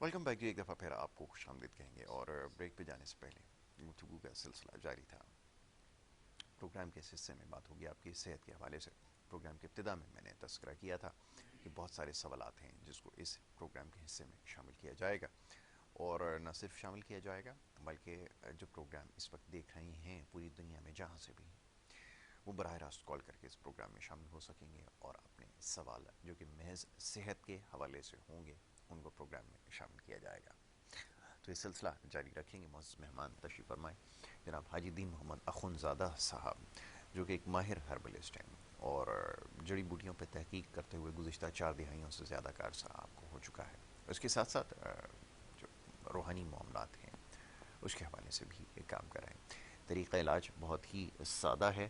Welcome back جی، ایک دفعہ پھر آپ کو خوش آمدید کہیں گے. اور بریک پہ جانے سے پہلے گفتگو کا سلسلہ جاری تھا. پروگرام کے اس حصے میں بات ہوگی آپ کی صحت کے حوالے سے. پروگرام کے ابتدا میں نے تذکرہ کیا تھا کہ بہت سارے سوالات ہیں جس کو اس پروگرام کے حصے میں شامل کیا جائے گا. اور نہ صرف شامل کیا جائے گا بلکہ جو پروگرام اس وقت دیکھ رہے ہیں پوری دنیا میں جہاں سے بھی ہیں وہ براہ راست کال کر کے اس پروگرام میں شامل ہو سکیں گے اور اپنے سوال جو کہ محض صحت کے حوالے سے ہوں گے ان کو پروگرام میں شامل کیا جائے گا. تو یہ سلسلہ جاری رکھیں گے. معزز مہمان تشریف فرمائیں جناب حاجی دین محمد اخونزادہ صاحب جو کہ ایک ماہر ہربلسٹ ہیں اور جڑی بوٹیوں پہ تحقیق کرتے ہوئے گزشتہ 4 دہائیوں سے زیادہ کا عرصہ آپ کو ہو چکا ہے. اس کے ساتھ ساتھ جو روحانی معاملات ہیں اس کے حوالے سے بھی یہ کام کر رہے ہیں. طریقہ علاج بہت ہی سادہ ہے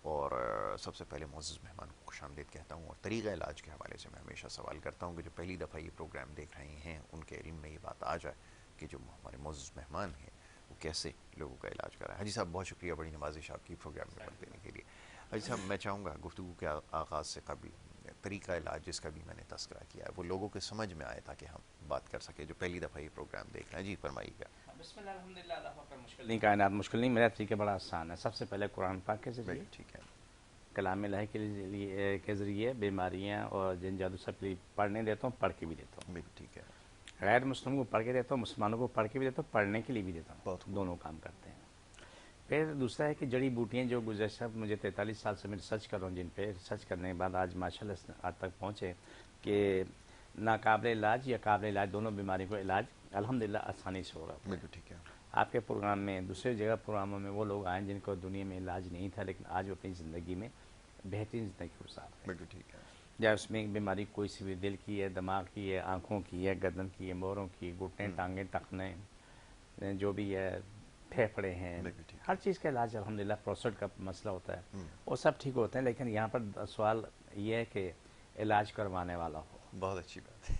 اور سب سے پہلے معزز مہمان کو خوش آمدید کہتا ہوں. اور طریقہ علاج کے حوالے سے میں ہمیشہ سوال کرتا ہوں کہ جو پہلی دفعہ یہ پروگرام دیکھ رہے ہیں ان کے علم میں یہ بات آ جائے کہ جو ہمارے معزز مہمان ہیں وہ کیسے لوگوں کا علاج کر رہا ہے. حاجی صاحب بہت شکریہ, بڑی نوازش آپ کی پروگرام میں وقت دینے کے لیے. حاجی صاحب میں چاہوں گا گفتگو کے آغاز سے قبل طریقہ علاج جس کا بھی میں نے تذکرہ کیا ہے وہ لوگوں کے سمجھ میں آئے تاکہ ہم بات کر سکیں جو پہلی دفعہ یہ پروگرام دیکھ رہے ہیں. جی فرمائیے گا. بسم اللہ الحمدللہ. اللہ پر مشکل نہیں, کائنات مشکل نہیں. میرا طریقہ بڑا آسان ہے. سب سے پہلے قرآن پاک کے ذریعے, ٹھیک ہے, کلام الہی کے ذریعے بیماریاں اور جن جادو سب کے لیے پڑھنے دیتا ہوں, پڑھ کے بھی دیتا ہوں. بالکل ٹھیک ہے. غیر مسلموں کو پڑھ کے دیتا ہوں, مسلمانوں کو پڑھ کے بھی دیتا ہوں, پڑھنے کے لیے بھی دیتا بہت ہوں. خوب. دونوں کام کرتے ہیں. پھر دوسرا ہے کہ جڑی بوٹیاں جو گزشتہ مجھے 43 سال سے میں ریسرچ کر رہا ہوں, جن پہ ریسرچ کرنے کے بعد آج ماشاءاللہ آج تک پہنچے کہ ناقابل علاج یا قابل علاج دونوں بیماری کو علاج الحمدللہ آسانی سے ہو رہا ہے. بالکل ٹھیک ہے. آپ کے پروگرام میں دوسرے جگہ پروگراموں میں وہ لوگ آئیں جن کو دنیا میں علاج نہیں تھا لیکن آج وہ اپنی زندگی میں بہترین زندگی گزار رہے ہیں. بالکل ٹھیک ہے. یا اس میں بیماری کوئی سی بھی, دل کی ہے, دماغ کی ہے, آنکھوں کی ہے, گردن کی ہے, موروں کی, گھٹنے, ٹانگیں, ٹخنے, جو بھی ہے, پھیپھڑے ہیں, بالکل ٹھیک ہے. ہر چیز کا علاج الحمدللہ. پروسٹیٹ کا مسئلہ ہوتا ہے وہ سب ٹھیک ہوتے ہیں, لیکن یہاں پر سوال یہ ہے کہ علاج کروانے والا ہو. بہت اچھی بات ہے.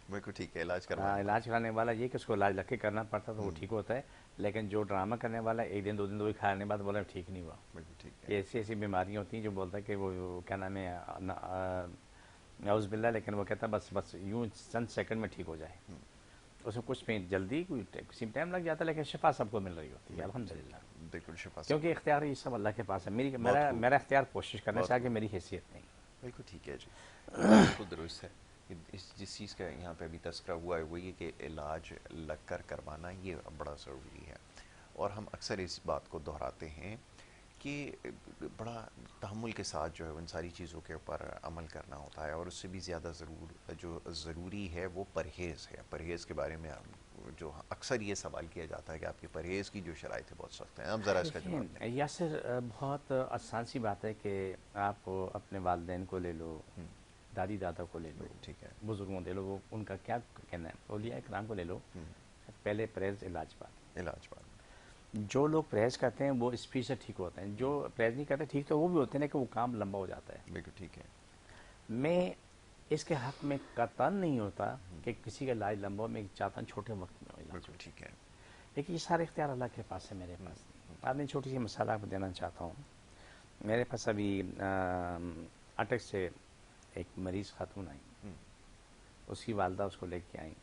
بالکل ٹھیک ہے. علاج کروانے علاج کرانے والا یہ کہ اس کو علاج لگ کے کرنا پڑتا تو وہ ٹھیک ہوتا ہے, لیکن جو ڈرامہ کرنے والا ایک دن 2 دن دوائی کھانے کے بعد بولا ٹھیک نہیں ہوا. بالکل ٹھیک ہے. ایسی ایسی بیماریاں ہوتی ہیں جو بولتا ہے کہ وہ کیا نام ہے نعوذ باللہ, لیکن وہ کہتا ہے بس یوں چند سیکنڈ میں ٹھیک ہو جائے. اس میں کچھ میں جلدی کسی ٹائم لگ جاتا ہے لیکن شفا سب کو مل رہی ہوتی ہے الحمدللہ. بالکل شفا. کیونکہ اختیار یہ سب اللہ کے پاس ہے. میرا اختیار کوشش کرنے سے آگے میری حیثیت نہیں. بالکل ٹھیک ہے جی, بالکل درست ہے. جس چیز کا یہاں پہ ابھی تذکرہ ہوا ہے وہ یہ کہ علاج لگ کر کروانا یہ بڑا ضروری ہے. اور ہم اکثر اس بات کو دہراتے ہیں کہ بڑا تحمل کے ساتھ جو ہے ان ساری چیزوں کے اوپر عمل کرنا ہوتا ہے, اور اس سے بھی زیادہ جو ضروری ہے وہ پرہیز ہے. پرہیز کے بارے میں جو اکثر یہ سوال کیا جاتا ہے کہ آپ کی پرہیز کی جو شرائط ہے بہت سخت ہیں. اب ذرا اس کا جواب دیں. یاسر, بہت آسان سی بات ہے کہ آپ اپنے والدین کو لے لو, دادی دادا کو لے لو, ٹھیک ہے, بزرگوں دے لو, وہ ان کا کیا کہنا ہے, اولیاء کرام کو لے لو. پہلے پرہیز علاج بات. علاج بات. جو لوگ پرہیز کرتے ہیں وہ اسپیڈ سے ٹھیک ہوتے ہیں. جو پرہیز نہیں کرتے ٹھیک تو وہ بھی ہوتے ہیں کہ وہ کام لمبا ہو جاتا ہے. بالکل ٹھیک ہے. میں اس کے حق میں قطعاً نہیں ہوتا کہ کسی کا علاج لمبا ہو. میں چاہتا ہوں چھوٹے وقت میں علاج. بالکل ٹھیک ہے. لیکن یہ سارے اختیار اللہ کے پاس ہے, میرے پاس نہیں. آپ نے چھوٹی سی مثال آپ کو دینا چاہتا ہوں. میرے پاس ابھی اٹک سے ایک مریض خاتون آئی, اس کی والدہ اس کو لے کے آئیں.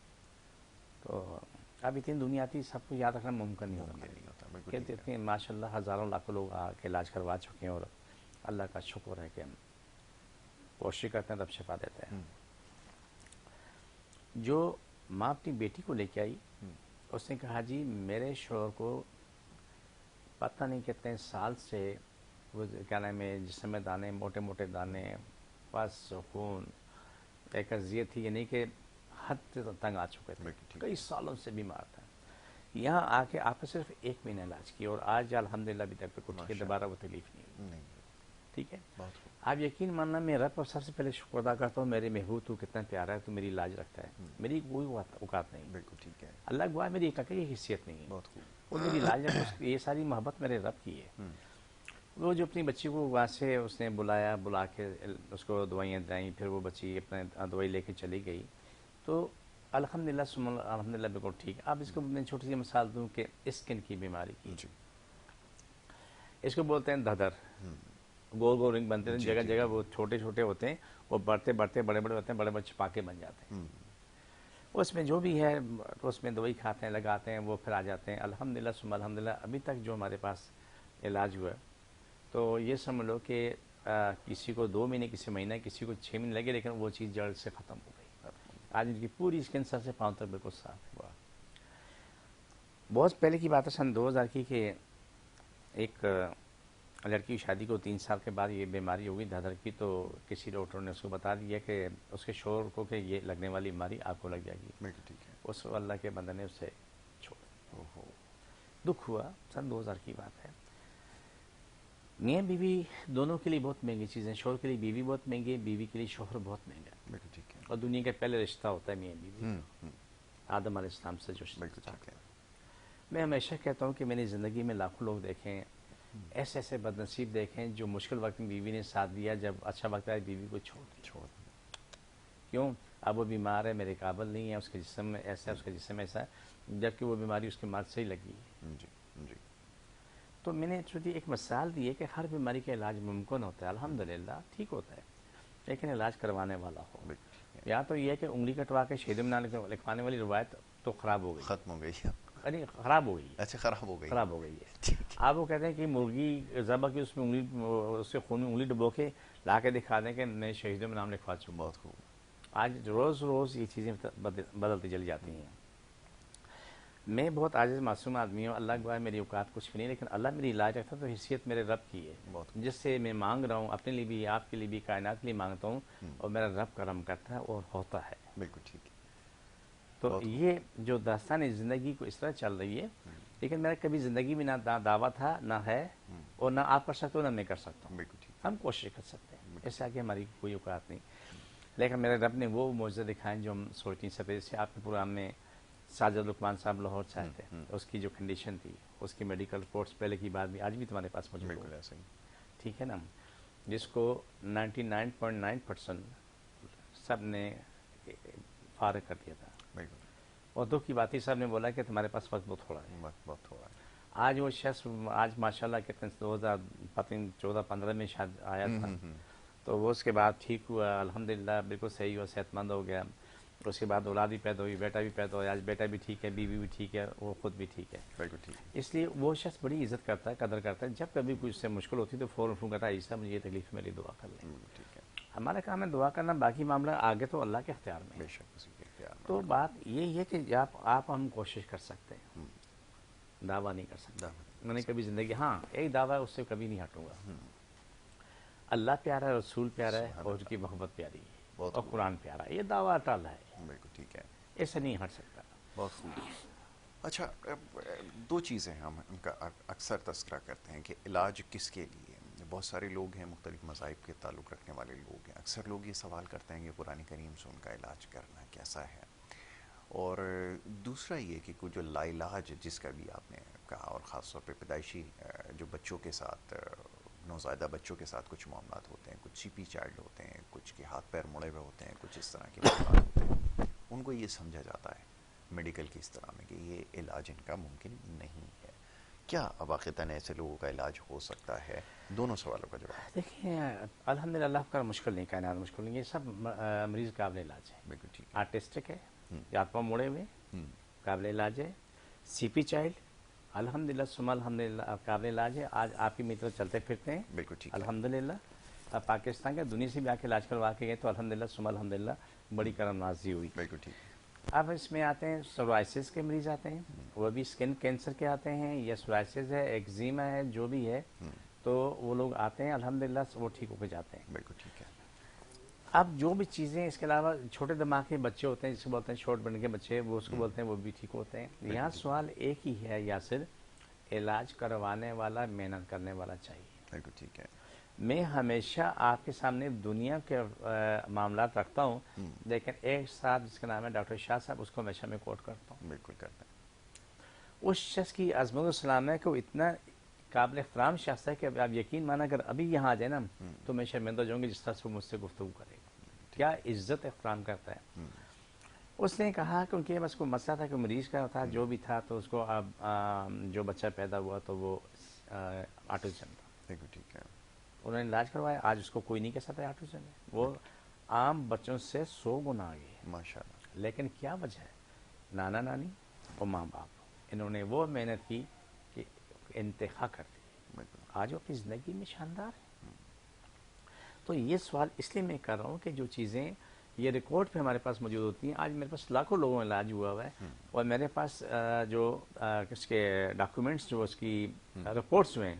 تو اب اتنی دنیا آتی, سب کو یاد رکھنا ممکن نہیں ہوتا. کہتے اتنے ماشاء اللہ ہزاروں لاکھوں لوگ آ کے علاج کروا چکے ہیں, اور اللہ کا شکر ہے کہ ہم کوشش کرتے ہیں تب شفا دیتے ہیں. جو ماں اپنی بیٹی کو لے کے آئی, اس نے کہا جی میرے شوہر کو پتہ نہیں کتنے سال سے وہ کیا نام ہے جسم میں دانے, موٹے موٹے دانے, بس خون, ایک اذیت تھی, یعنی کہ حد تنگ آ چکے تھے, کئی سالوں سے بیمار تھا. یہاں آ کے آپ نے صرف 1 مہینہ علاج کیا اور آج الحمدللہ ابھی تک کچھ کے دوبارہ وہ تکلیف نہیں. ٹھیک ہے. آپ یقین ماننا میں رب پر سب سے پہلے شکر ادا کرتا ہوں, میرے محبوب تو کتنا پیارا ہے, تو میری علاج رکھتا ہے. میری کوئی اوقات نہیں. بالکل ٹھیک ہے. اللہ گواہ میری ایک حیثیت نہیں ہے. وہ میری علاج رکھتا, یہ ساری محبت میرے رب کی ہے. وہ جو اپنی بچی کو وہاں سے اس نے بلا کے اس کو دوائیاں دائیں, پھر وہ بچی اپنے دوائی لے کے چلی گئی. تو الحمدللہ الحمدللہ بالکل ٹھیک ہے. اب اس کو میں چھوٹی سی مثال دوں کہ اسکن کی بیماری کی, اس کو بولتے ہیں دھدر. گول گول رنگ بنتے ہیں, جگہ جگہ وہ چھوٹے چھوٹے ہوتے ہیں, وہ بڑھتے بڑھتے بڑے بڑے ہوتے ہیں, بڑے بڑے چھپاکے بن جاتے ہیں. اس میں جو بھی ہے اس میں دوائی کھاتے ہیں لگاتے ہیں وہ پھر آ جاتے ہیں الحمدللہ ثم الحمدللہ ابھی تک جو ہمارے پاس علاج ہوا تو یہ سمجھ لو کہ کسی کو 2 مہینے کسی مہینہ کسی کو 6 مہینے لگے لیکن وہ چیز جڑ سے ختم ہو گئی. آج ان کی پوری اسکن سر سے پاؤں تک بالکل صاف ہے. بہت پہلے کی بات ہے سن 2000 کی کہ ایک لڑکی کی شادی کو 3 سال کے بعد یہ بیماری ہو گئی دھدر کی تو کسی ڈاکٹر نے اس کو بتا دیا کہ اس کے شوہر کو کہ یہ لگنے والی بیماری آپ کو لگ جائے گی. بالکل ٹھیک ہے. اس اللہ کے بندے نے اسے چھوڑا. اوہو. دکھ ہوا سن 2000 کی بات ہے. میاں بیوی دونوں کے لیے بہت مہنگی چیزیں. شوہر کے لیے بیوی بہت مہنگی ہے, بیوی کے لیے شوہر بہت مہنگا ہے. بالکل ٹھیک ہے. اور دنیا کا پہلے رشتہ ہوتا ہے میاں بیوی, آدم علیہ السلام سے جو بالکل ٹھیک ہے. میں ہمیشہ کہتا ہوں کہ میں نے زندگی میں لاکھوں لوگ دیکھیں, ایسے ایسے بد نصیب دیکھیں جو مشکل وقت میں بیوی نے ساتھ دیا, جب اچھا وقت آئے بیوی کو چھوڑ دیا. کیوں؟ اب وہ بیمار ہے, میرے قابل نہیں ہے, اس کے جسم میں ایسا ہے, اس کے جسم میں ایسا ہے, جبکہ وہ بیماری اس کے مرد سے ہی لگی ہے. جی جی. تو میں نے ایک مثال دی ہے کہ ہر بیماری کا علاج ممکن ہوتا ہے, الحمدللہ ٹھیک ہوتا ہے, لیکن علاج کروانے والا ہو. یا تو یہ ہے کہ انگلی کٹوا کے شہید میں لکھوانے والی روایت تو خراب ہو گئی, ختم ہو گئی. یعنی خراب ہو گئی. اچھا, خراب ہو گئی. خراب ہو گئی ہے. آپ وہ کہتے ہیں کہ مرغی ذبح کی اس میں انگلی, اس سے خون میں انگلی ڈبو کے لا کے دکھا دیں کہ میں شہیدوں میں نام لکھوا چکا. بہت خوب. آج روز روز یہ چیزیں بدلتی چلی جاتی ہیں. میں بہت عاجز معصوم آدمی ہوں, اللہ گواہ میری اوقات کچھ بھی نہیں, لیکن اللہ میری علاج رکھتا تو حیثیت میرے رب کی ہے, جس سے میں مانگ رہا ہوں اپنے لیے بھی, آپ کے لیے بھی, کائنات کے لیے مانگتا ہوں, اور میرا رب کرم کرتا ہے اور ہوتا ہے. بالکل ٹھیک ہے. تو یہ جو داستان زندگی کو اس طرح چل رہی ہے, لیکن میرا کبھی زندگی میں نہ دعویٰ تھا, نہ ہے, اور نہ آپ کر سکتے ہو نہ میں کر سکتا ہوں. ہم کوشش کر سکتے ہیں, ایسے آگے ہماری کوئی اوقات نہیں, لیکن میرے رب نے وہ معجزے دکھائے جو ہم سوچ نہیں سکتے. جیسے آپ کے پروگرام میں ساجد لقمان صاحب لاہور سے آئے تھے, اس کی جو کنڈیشن تھی, اس کی میڈیکل رپورٹس پہلے کی بات بھی آج بھی تمہارے پاس موجود ہے. ٹھیک ہے نا, جس کو 99.9% سب نے فارغ کر دیا تھا. اور دکھ کی بات ہی صاحب نے بولا کہ تمہارے پاس وقت بہت تھوڑا ہے. بہت تھوڑا ہے. آج وہ شخص آج ماشاءاللہ کتنے 2014-15 میں شاید آیا تھا, تو وہ اس کے بعد ٹھیک ہوا الحمدللہ, بالکل صحیح ہوا, صحت مند ہو گیا. اس کے بعد اولاد بھی پیدا ہوئی, بیٹا بھی پیدا ہوا, آج بیٹا بھی ٹھیک ہے, بیوی بھی ٹھیک ہے, وہ خود بھی ٹھیک ہے. اس لیے وہ شخص بڑی عزت کرتا ہے, قدر کرتا ہے. جب کبھی کوئی اس سے مشکل ہوتی ہے تو فوراً فون کرتا ہے, عیسیٰ مجھے یہ تکلیف میری دعا کر لیں. ہمارا کام ہے دعا کرنا, باقی معاملہ آگے تو اللہ کے اختیار میں ہے. تو بات یہ ہے کہ آپ ہم کوشش کر سکتے ہیں, دعویٰ نہیں کر سکتے. میں نے کبھی زندگی, ہاں ایک دعویٰ اس سے کبھی نہیں ہٹوں گا, اللہ پیارا ہے, رسول پیارا ہے, اور اس کی محبت پیاری ہے, اور قرآن پیارا ہے, یہ دعویٰ اٹل ہے. بالکل ٹھیک ہے, ایسے نہیں ہٹ سکتا. بہت خوب. اچھا, 2 چیزیں ہم ان کا اکثر تذکرہ کرتے ہیں کہ علاج کس کے لیے. بہت سارے لوگ ہیں, مختلف مذاہب کے تعلق رکھنے والے لوگ ہیں, اکثر لوگ یہ سوال کرتے ہیں کہ قرآن کریم سے ان کا علاج کرنا کیسا ہے. اور دوسرا یہ کہ کوئی جو لا علاج جس کا بھی آپ نے کہا, اور خاص طور پہ پیدائشی جو بچوں کے ساتھ, نوزائیدہ بچوں کے ساتھ کچھ معاملات ہوتے ہیں, کچھ چیپی چائلڈ ہوتے ہیں, کچھ کے ہاتھ پیر مڑے ہوئے ہوتے ہیں, کچھ اس طرح کے معاملات ہوتے ہیں, ان کو یہ سمجھا جاتا ہے میڈیکل کی اس طرح میں کہ یہ علاج ان کا ممکن نہیں ہے. کیا واقعتاً ایسے لوگوں کا علاج ہو سکتا ہے؟ دونوں سوالوں کا جواب. دیکھیں الحمدللہ اللہ کا مشکل نہیں, کائنات مشکل نہیں, یہ سب مریض قابل علاج ہے. بالکل ٹھیک. آرٹسٹک ہے, ہاتھ پاؤں مڑے ہوئے, قابل علاج ہے. سی پی چائلڈ الحمدللہ ثم الحمدللہ قابل علاج ہے. آج آپ کی میتر چلتے پھرتے ہیں, بالکل ٹھیک, الحمدللہ. اب پاکستان کے دنیا سے بھی آ کے علاج کروا کے گئے تو الحمدللہ ثم الحمدللہ بڑی کرم نازی ہوئی. بالکل ٹھیک. اب اس میں آتے ہیں سورائسس کے مریض آتے ہیں, وہ بھی اسکن کینسر کے آتے ہیں, یا سورائسس ہے, ایگزیما ہے, جو بھی ہے, تو وہ لوگ آتے ہیں الحمدللہ وہ ٹھیک ہو کے جاتے ہیں. بالکل ٹھیک ہے. اب جو بھی چیزیں اس کے علاوہ چھوٹے دماغ کے بچے ہوتے ہیں, جس کو بولتے ہیں شارٹ برن کے بچے, وہ اس کو بولتے ہیں, وہ بھی ٹھیک ہوتے ہیں. یہاں سوال ایک ہی ہے یاسر, علاج کروانے والا محنت کرنے والا چاہیے. بالکل ٹھیک ہے. میں ہمیشہ آپ کے سامنے دنیا کے معاملات رکھتا ہوں, لیکن ایک صاحب جس کا نام ہے ڈاکٹر شاہ صاحب, اس کو ہمیشہ میں کوٹ کرتا ہوں. بالکل کرتا ہے. اس شخص کی عظمت و سلام ہے کہ وہ اتنا قابل احترام شخص ہے کہ آپ یقین مانا اگر ابھی یہاں آ جائے نا تو میں شرمندہ ہو جاؤں گی جس طرح سے وہ مجھ سے گفتگو کرے گا. کیا عزت احترام کرتا ہے. اس نے کہا کہ ان کے بس کو مسئلہ تھا کہ مریض کا تھا, جو بھی تھا, تو اس کو اب جو بچہ پیدا ہوا تو وہ آٹوزم تھا. بالکل ٹھیک ہے. انہوں نے علاج کروایا, آج اس کو کوئی نہیں کہہ سکتا آٹوزم ہے. وہ عام بچوں سے 100 گنا آگے. ماشاءاللہ. لیکن کیا وجہ ہے؟ نانا نانی اور ماں باپ، انہوں نے وہ محنت کی کہ انتخاب کر دی، بالکل آج وہ اپنی زندگی میں شاندار ہے۔ تو یہ سوال اس لیے میں کر رہا ہوں کہ جو چیزیں یہ ریکارڈ پہ ہمارے پاس موجود ہوتی ہیں، آج میرے پاس لاکھوں لوگوں کا علاج ہوا ہوا ہے، اور میرے پاس جو اس کے ڈاکومنٹس جو اس کی رپورٹس جو ہیں،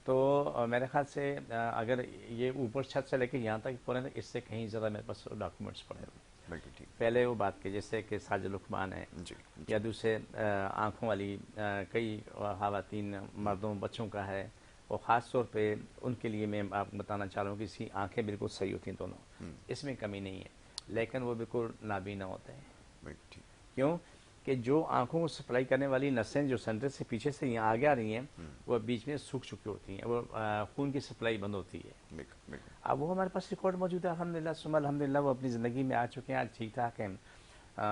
تو میرے خیال سے اگر یہ اوپر چھت سے لے کے یہاں تک پڑے، اس سے کہیں زیادہ میرے پاس ڈاکومنٹس پڑے ہوئے۔ بالکل ٹھیک، پہلے وہ بات کی جیسے کہ ساجد لقمان ہے، جی یا دوسرے آنکھوں والی کئی خواتین مردوں بچوں کا ہے، اور خاص طور پہ ان کے لیے میں آپ کو بتانا چاہ رہا ہوں کہ اس کی آنکھیں بالکل صحیح ہوتی ہیں دونوں، اس میں کمی نہیں ہے، لیکن وہ بالکل نابینا ہوتے ہیں۔ بالکل ٹھیک، کیوں کہ جو آنکھوں کو سپلائی کرنے والی نسیں جو سینٹر سے پیچھے سے یہاں آگے آ رہی ہیں، وہ بیچ میں سوکھ چکی ہوتی ہیں، وہ خون کی سپلائی بند ہوتی ہے۔ بالکل بالکل اب وہ ہمارے پاس ریکارڈ موجود ہے، الحمدللہ ثم الحمدللہ، وہ اپنی زندگی میں آ چکے ہیں، آج ٹھیک ٹھاک ہیں۔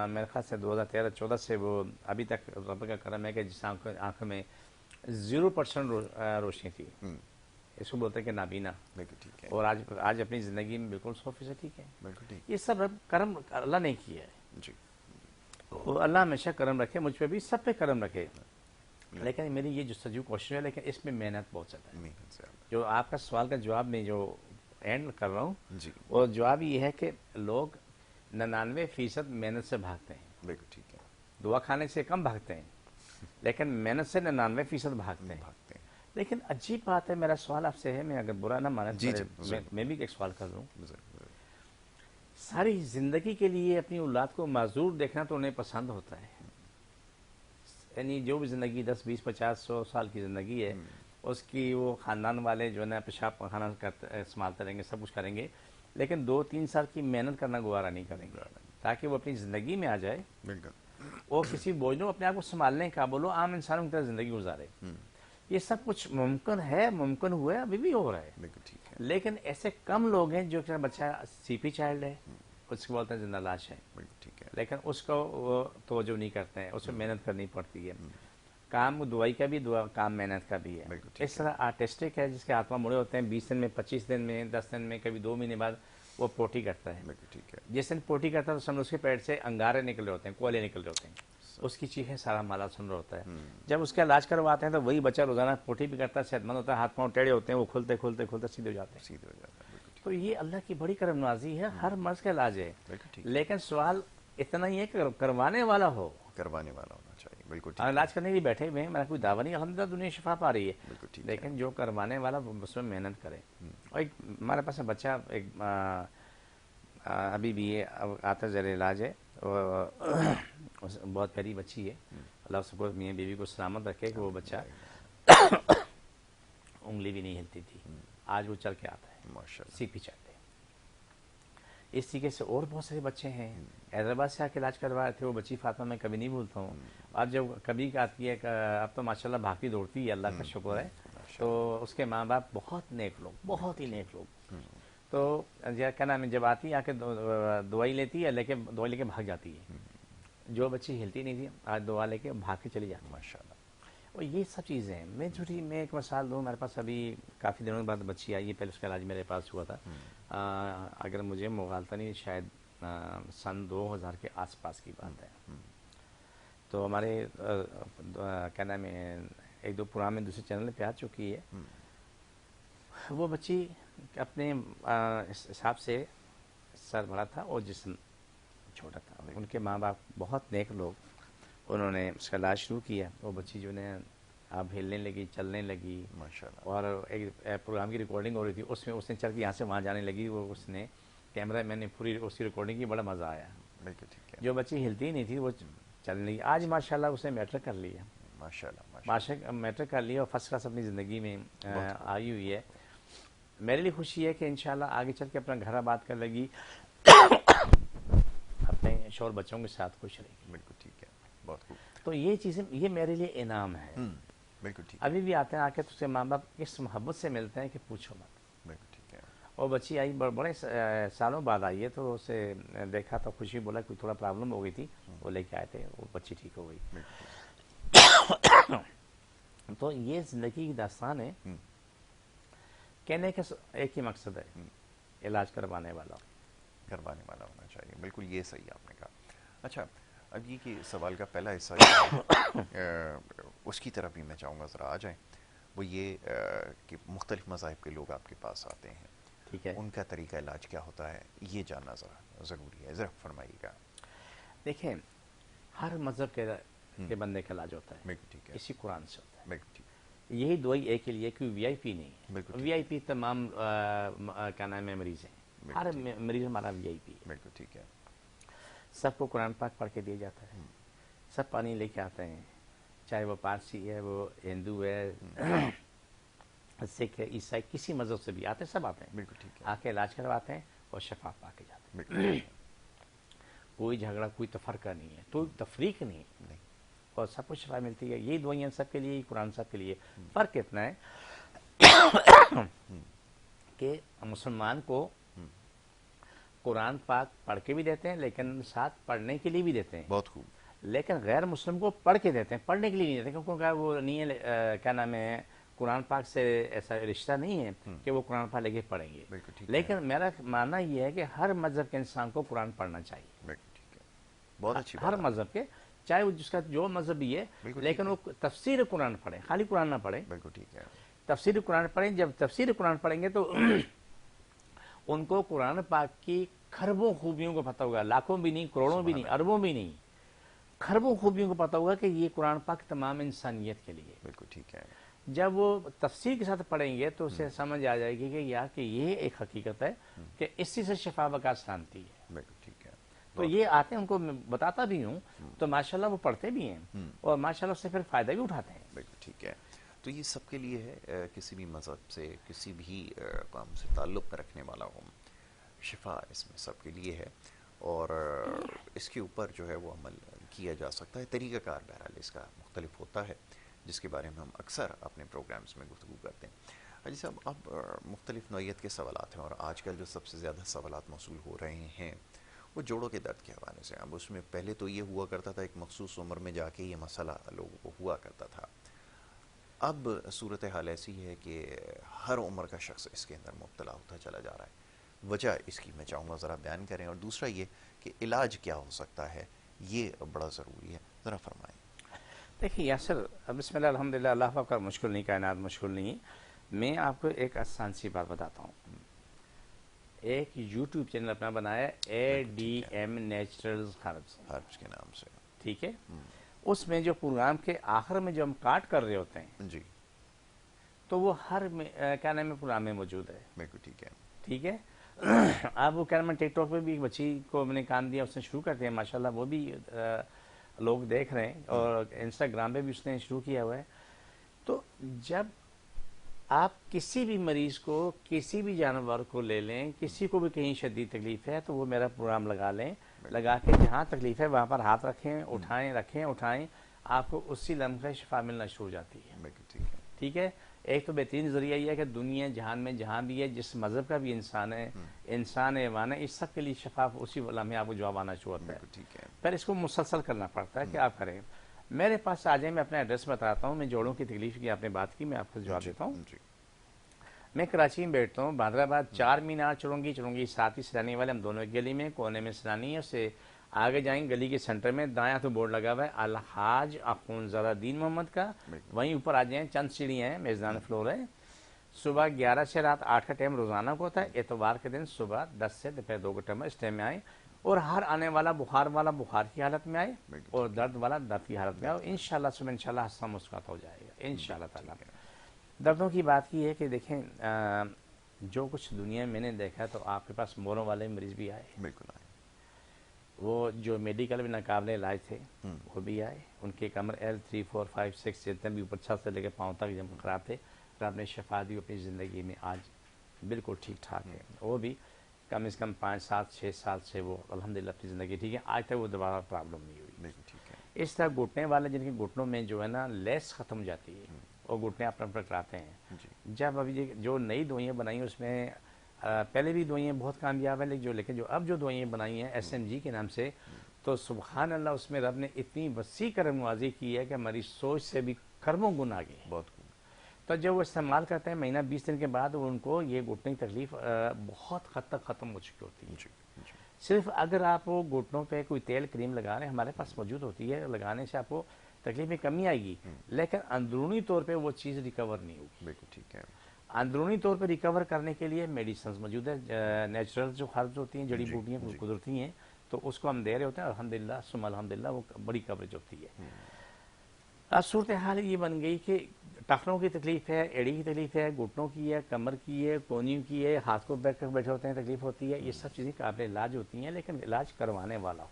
میرے خیال سے 2013-14 سے وہ ابھی تک رب کا کرم ہے کہ جس آنکھ میں 0% روشنی تھی، اس کو بولتے ہیں کہ نابینا، بالکل ٹھیک ہے، اور آج اپنی زندگی میں بالکل 100% ٹھیک ہے۔ بالکل ٹھیک، یہ سب رب کرم اللہ نے کیا ہے، جی اور اللہ ہمیشہ کرم رکھے، مجھ پہ بھی، سب پہ کرم رکھے۔ لیکن میری یہ جستجو کوشش ہے، لیکن اس میں محنت بہت زیادہ ہے۔ محنت سے آپ، جو آپ کا سوال کا جواب میں جو اینڈ کر رہا ہوں، جی وہ جواب یہ ہے کہ لوگ 99% محنت سے بھاگتے ہیں، بالکل ٹھیک ہے، دعا کھانے سے کم بھاگتے ہیں، لیکن محنت سے 99% بھاگتے ہیں۔ بھاگتے ہیں، لیکن عجیب بات ہے، میرا سوال آپ سے ہے، میں اگر برا نہ مانے جی تو جی ضرور، میں بھی ایک سوال کر دوں۔ ضرور، ساری زندگی کے لیے اپنی اولاد کو معذور دیکھنا تو انہیں پسند ہوتا ہے، یعنی جو بھی زندگی 10 20 50 100 سال کی زندگی ہے، اس کی وہ خاندان والے جو ہے نا پیشاب پخانا استعمالتے رہیں گے، سب کچھ کریں گے، لیکن 2-3 سال کی محنت کرنا گوارا نہیں کریں گے، تاکہ وہ اپنی زندگی میں آ جائے، بالکل، وہ کسی بوجھ میں اپنے آپ کو سنبھالنے کا بولو، عام انسانوں کی طرح زندگی گزارے۔ یہ سب کچھ ممکن ہے، ممکن ہوا ہے، ابھی بھی ہو رہا ہے، بالکل ٹھیک ہے، لیکن ایسے کم لوگ ہیں جو کہ بچہ سی پی چائلڈ ہے، اس کو بولتے ہیں زندہ لاش ہے، بالکل ٹھیک ہے، لیکن اس کو وہ توجہ نہیں کرتے ہیں، اس میں محنت کرنی پڑتی ہے۔ کام دوائی کا بھی، کام محنت کا بھی ہے۔ بالکل ٹھیک اس طرح آرٹسٹک ہے جس کے ہاتھ میں مڑے ہوتے ہیں، 20 دن میں، 25 دن میں، 10 دن میں، کبھی 2 مہینے بعد وہ پوٹی کرتا ہے۔ بالکل ٹھیک ہے، جس دن پوٹی کرتا ہے تو سمجھ اس کے پیٹ سے انگارے نکل رہے ہوتے ہیں، کوئلے نکل رہے ہوتے ہیں، اس کی چیخیں سارا مالا سن رہا ہوتا ہے۔ جب اس کا علاج کرواتے ہیں تو وہی بچہ روزانہ پوٹی بھی کرتا ہے، صحت مند ہوتا ہے، ہاتھ پاؤں ٹیڑے ہوتے ہیں، وہ کھلتے کھلتے کھلتے سیدھے ہو جاتے ہیں۔ سیدھے ہو جاتا ہے، بالکل ٹھیک، تو یہ اللہ کی بڑی کرم نوازی ہے، ہر مرض کا علاج ہے، بالکل ٹھیک، لیکن سوال اتنا ہی ہے کہ کروانے والا ہو۔ کروانے والا ہونا چاہیے، بالکل ٹھیک، علاج کرنے کے لیے بیٹھے ہوئے ہیں، میرا کوئی دعویٰ نہیں، الحمدللہ دنیا شفا پا رہی ہے، بالکل ٹھیک ہے، لیکن جو کروانے والا وہ اس میں محنت کرے۔ اور ایک ہمارے پاس بچہ ایک ابھی بھی یہ آتا زیر علاج ہے، بہت پیاری بچی ہے، اللہ اس کو میاں بیوی کو سلامت رکھے کہ وہ بچہ انگلی بھی نہیں ہلتی تھی، آج وہ چل کے آتا ہے، ماشاء اللہ، سی پی چلتے ہیں۔ اس طریقے سے اور بہت سارے بچے ہیں، حیدرآباد سے آ کے علاج کروا رہے تھے، وہ بچی فاطمہ میں کبھی نہیں بھولتا ہوں، اب جب کبھی آتی ہے، اب تو ماشاءاللہ بھاگتی دوڑتی ہے، اللہ کا شکر ہے، تو اس کے ماں باپ بہت نیک لوگ، بہت ہی نیک لوگ، تو کیا نام ہے، جب آتی ہے آ کے دوائی لیتی ہے، دوائی لے کے بھاگ جاتی ہے، جو بچی ہلتی نہیں تھی آج دوا لے کے بھاگ کے چلی جاتی ہے، ماشاء اللہ، اور یہ سب چیزیں ہیں۔ میں ایک مثال دوں، میرے پاس ابھی کافی دنوں بعد بچی آئی ہے، پہلے اس کا علاج میرے پاس ہوا تھا، اگر مجھے مغالطہ نہیں، شاید سن 2000 کے آس پاس کی بات ہے، تو ہمارے کیا نام ہے، 1-2 پروگرام میں دوسرے چینل پہ آ چکی ہے، وہ بچی اپنے حساب سے سر بڑا تھا اور جسم چھوٹا تھا، ان کے ماں باپ بہت نیک لوگ، انہوں نے اس کا علاج شروع کیا، وہ بچی جو ہے اب ہلنے لگی، چلنے لگی، ماشاء اللہ، اور ایک پروگرام کی ریکارڈنگ ہو رہی تھی، اس میں اس نے چل کے یہاں سے وہاں جانے لگی، وہ اس نے کیمرہ میں نے پوری اس کی ریکارڈنگ کی، بڑا مزہ آیا۔ بالکل ٹھیک ہے، جو بچی ہلتی ہی نہیں تھی وہ چلنے لگی، آج ماشاءاللہ اس نے میٹرک کر لیا، ماشاء اللہ، میٹرک کر لیا، اور فرسٹ کلاس اپنی زندگی میں آئی ہوئی ہے۔ میرے لیے خوشی ہے کہ انشاءاللہ آگے چل کے اپنا گھر آباد کر لگی، اپنے شوہر بچوں کے ساتھ خوش رہے گی، بالکل ٹھیک ہے، بہت خوب، تو یہ چیزیں یہ میرے لیے انعام ہے۔ بالکل ٹھیک ہے، ابھی بھی آتے ہیں، آ کے تو اس کے ماں باپ اس محبت سے ملتے ہیں کہ پوچھو مت۔ بالکل ٹھیک ہے، اور بچی آئی بڑے سالوں بعد آئی ہے، تو اسے دیکھا تو خوشی بولا کوئی تھوڑا پرابلم ہو گئی تھی، وہ لے کے آئے تھے، وہ بچی ٹھیک ہو گئی۔ تو یہ زندگی کی داستان ہے، کہنے کا ایک ہی مقصد ہے، علاج کروانے والا۔ کروانے والا ہونا چاہیے، بالکل یہ صحیح آپ نے کہا۔ اچھا، اب یہ کہ سوال کا پہلا حصہ جو ہے اس کی طرف بھی میں چاہوں گا ذرا آ جائیں. وہ یہ کہ مختلف مذاہب کے لوگ آپ کے پاس آتے ہیں، ٹھیک ہے. ان کا طریقہ علاج کیا ہوتا ہے، یہ جاننا ذرا ضروری ہے، ذرا فرمائیے گا. دیکھیں، ہر مذہب کے ہوں، بندے کا علاج ہوتا ہے، بالکل ٹھیک ہے، اسی قرآن سے ہوتا ہے. بالکل ٹھیک یہی دوائی ایک کے لیے کوئی وی آئی پی نہیں ہے، بالکل ہے. وی ٹھیک آئی ہے، پی تمام کیا نام ہے مریض ہیں. بالکل ہر ٹھیک ہے، مریض ہمارا وی آئی پی ہے. بالکل ٹھیک ہے. سب کو قرآن پاک پڑھ کے دیا جاتا ہے. ہوں، سب پانی لے کے آتے ہیں، چاہے وہ پارسی ہے، وہ ہندو ہے، ہوں، سکھ ہے، عیسائی، کسی مذہب سے بھی آتے ہیں، سب آتے ہیں، بالکل ٹھیک ہے، آ کے علاج کرواتے ہیں اور شفا پا کے جاتے بالکل ہیں. ٹھیک ہے. کوئی جھگڑا، کوئی تفرقہ نہیں ہے، کوئی ہوں، تفریق نہیں ہے، نہیں. اور سب کو شفا ملتی ہے. یہی دوائیاں سب کے لیے، قرآن سب کے لیے. ہوں، فرق اتنا ہے ہوں، کہ مسلمان کو ہوں، قرآن پاک پڑھ کے بھی دیتے ہیں، لیکن ساتھ پڑھنے کے لیے بھی دیتے ہیں. بہت خوب. لیکن غیر مسلم کو پڑھ کے دیتے ہیں، پڑھنے کے لیے نہیں دیتے، کیونکہ وہ نہیں ہے کیا نام ہے، قرآن پاک سے ایسا رشتہ نہیں ہے ہوں، کہ وہ قرآن پاک لے کے پڑھیں گے. بالکل ٹھیک ہے، لیکن میرا ماننا یہ ہے کہ ہر مذہب کے انسان کو قرآن پڑھنا چاہیے. بالکل ٹھیک ہے. بہت اچھی ہر بات آپ. مذہب کے، چاہے وہ جس کا جو مذہب بھی ہے، بالکل ٹھیک لیکن ہے، وہ تفسیر قرآن پڑھیں، خالی قرآن نہ پڑھیں، بالکل ٹھیک ہے، تفسیر قرآن پڑھیں. جب تفسیر قرآن پڑھیں گے تو ان کو قرآن پاک کی کھربوں خوبیوں کو پتہ ہوگا. لاکھوں بھی نہیں، کروڑوں بھی سبحان نہیں، اللہ. اربوں بھی نہیں، کھربوں خوبیوں کو پتہ ہوگا کہ یہ قرآن پاک تمام انسانیت کے لیے. بالکل ٹھیک ہے. جب وہ تفسیر کے ساتھ پڑھیں گے تو اسے ہوں، سمجھ آ جائے گی کہ یار کہ یہ ایک حقیقت ہے ہوں، کہ اسی سے شفا بقا سلامتی ہے. بالکل ٹھیک ہے. تو بہت. یہ آتے ہیں، ان کو میں بتاتا بھی ہوں، ہوں، تو ماشاءاللہ وہ پڑھتے بھی ہیں ہوں، اور ماشاءاللہ اس سے پھر فائدہ بھی اٹھاتے ہیں. بالکل ٹھیک ہے. تو یہ سب کے لیے ہے، کسی بھی مذہب سے، کسی بھی قوم سے تعلق رکھنے والا ہو، شفا اس میں سب کے لیے ہے. اور اس کے اوپر جو ہے وہ عمل کیا جا سکتا ہے. طریقہ کار بہرحال اس کا مختلف ہوتا ہے، جس کے بارے میں ہم اکثر اپنے پروگرامز میں گفتگو کرتے ہیں. حاجی صاحب، اب مختلف نوعیت کے سوالات ہیں، اور آج کل جو سب سے زیادہ سوالات موصول ہو رہے ہیں وہ جوڑوں کے درد کے حوالے سے. اب اس میں پہلے تو یہ ہوا کرتا تھا ایک مخصوص عمر میں جا کے یہ مسئلہ لوگوں کو ہوا کرتا تھا. اب صورتحال ایسی ہے کہ ہر عمر کا شخص اس کے اندر مبتلا ہوتا چلا جا رہا ہے. وجہ اس کی میں چاہوں گا ذرا بیان کریں، اور دوسرا یہ کہ علاج کیا ہو سکتا ہے، یہ بڑا ضروری ہے، ذرا فرمائیں. دیکھیے یاسر، بسم اللہ الحمدللہ، اللہ کا مشکل نہیں، کائنات مشکل نہیں. میں آپ کو ایک آسان سی بات بتاتا ہوں. ایک یوٹیوب چینل اپنا بنایا ADM نیچرلز ہربس، ہربس کے نام سے. ٹھیک ہے. اس میں جو پروگرام کے آخر میں جو ہم کاٹ کر رہے ہوتے ہیں جی، تو وہ ہر کیا نام ہے پروگرام میں موجود ہے. بالکل ٹھیک ہے. ٹھیک ہے. اب وہ کیا نام ہے، ٹک ٹاک پہ بھی ایک بچی کو میں نے کام دیا، اس نے شروع کر دیا، ماشاءاللہ وہ بھی لوگ دیکھ رہے ہیں، اور انسٹاگرام پہ بھی اس نے شروع کیا ہوا ہے. تو جب آپ کسی بھی مریض کو، کسی بھی جانور کو لے لیں، کسی کو بھی کہیں شدید تکلیف ہے تو وہ میرا پروگرام لگا لیں، لگا کے جہاں تکلیف ہے وہاں پر ہاتھ رکھیں، اٹھائیں، رکھیں، اٹھائیں، آپ کو اسی لمحے شفا ملنا شروع ہو جاتی ہے. بالکل ٹھیک ہے. ٹھیک ہے. ایک تو بہترین ذریعہ یہ ہے کہ دنیا جہان میں جہاں بھی ہے، جس مذہب کا بھی انسان ہے، انسان ایوان ہے، اس سب کے لیے شفا اسی لمحے آپ کو جواب آنا شروع ہوتا ہے. بالکل ٹھیک ہے. پھر اس کو مسلسل کرنا پڑتا ہے کہ آپ کریں. میرے پاس آ جائیں، میں اپنا ایڈریس بتاتا ہوں. میں جوڑوں کی تکلیف کی آپ نے بات کی، میں آپ کو جواب دیتا ہوں. جی، میں کراچی میں بیٹھتا ہوں، بہادر آباد 4 مینار چڑھوں گی ساتھ ہی سرانی والے، ہم دونوں ایک گلی میں، کونے میں سرانی ہے. اس سے آگے جائیں گلی کے سینٹر میں دایاں تو بورڈ لگا ہوا ہے الحاج اخونزادہ دین محمد کا. بالکل. وہیں اوپر آ جائیں، چند سیڑھیاں ہیں، میزان فلور ہے. صبح 11 سے رات 8 کا ٹائم روزانہ کو ہوتا ہے. اتوار کے دن صبح 10 سے دوپہر 2 کا ٹائم ہے، اس ٹائم میں آئیں. اور ہر آنے والا بخار کی حالت میں آئے، بالکل اور ٹھیک درد والا درد کی حالت میں آئے. انشاءاللہ صبح انشاءاللہ ہنستا مسکراتا ہو جائے گا انشاءاللہ تعالی. ٹھیک ہے. دردوں کی بات کی ہے کہ دیکھیں، جو کچھ دنیا میں نے دیکھا تو آپ کے پاس موروں والے مریض بھی آئے، بالکل آئے. وہ جو میڈیکل میں ناقابل علاج تھے وہ بھی آئے. ان کے کمر L 3 4 5 6 جتنے بھی اوپر چھت سے لے کے پاؤں تک جب خراب تھے، رب نے شفا دی اپنی زندگی میں، آج بالکل ٹھیک ٹھاک ہے. وہ بھی کم از کم 5 7 6 سال سے وہ الحمدللہ اپنی زندگی ٹھیک ہے. آج تک وہ دوبارہ پرابلم نہیں ہوئی. بالکل ٹھیک ہے. اس طرح گھٹنے والے جن کے گھٹنوں میں جو ہے نا لیس ختم ہو جاتی ہے، وہ گھٹنے اپنے پر کراتے ہیں. جی، جب ابھی جو نئی دوائیاں بنائی ہیں اس میں پہلے بھی دوائیاں بہت کامیاب ہیں، لیکن جو اب جو دوائیاں بنائی ہیں SMG کے نام سے، تو سبحان اللہ اس میں رب نے اتنی وسیع کرم نوازی کی ہے کہ ہماری سوچ سے بھی کرموں گنا آگے ہے. بہت خوب. تو جب وہ استعمال کرتے ہیں مہینہ 20 دن کے بعد ان کو یہ گھٹنے کی تکلیف بہت حد تک ختم ہو چکی ہوتی ہے. جی، جی. صرف اگر آپ وہ گھٹنوں پہ کوئی تیل کریم لگا رہے ہیں ہمارے پاس موجود ہوتی ہے، لگانے سے آپ کو تکلیف میں کمی آئے گی، لیکن اندرونی طور پہ وہ چیز ریکور نہیں ہوگی۔ بالکل ٹھیک ہے۔ اندرونی طور پہ ریکور کرنے کے لیے میڈیسنز موجود ہے، نیچرل جو ہربز ہوتی ہیں، جڑی بوٹیاں قدرتی ہیں، تو اس کو ہم دے رہے ہوتے ہیں، الحمدللہ ثم الحمدللہ وہ بڑی کوریج ہوتی ہے۔ اب صورتحال یہ بن گئی کہ ٹخنوں کی تکلیف ہے، ایڑی کی تکلیف ہے، گھٹنوں کی ہے، کمر کی ہے، کونیوں کی ہے، ہاتھ کو بیٹھ کر بیٹھے ہوتے ہیں تکلیف ہوتی ہے، یہ سب چیزیں قابل علاج ہوتی ہیں، لیکن علاج کروانے والا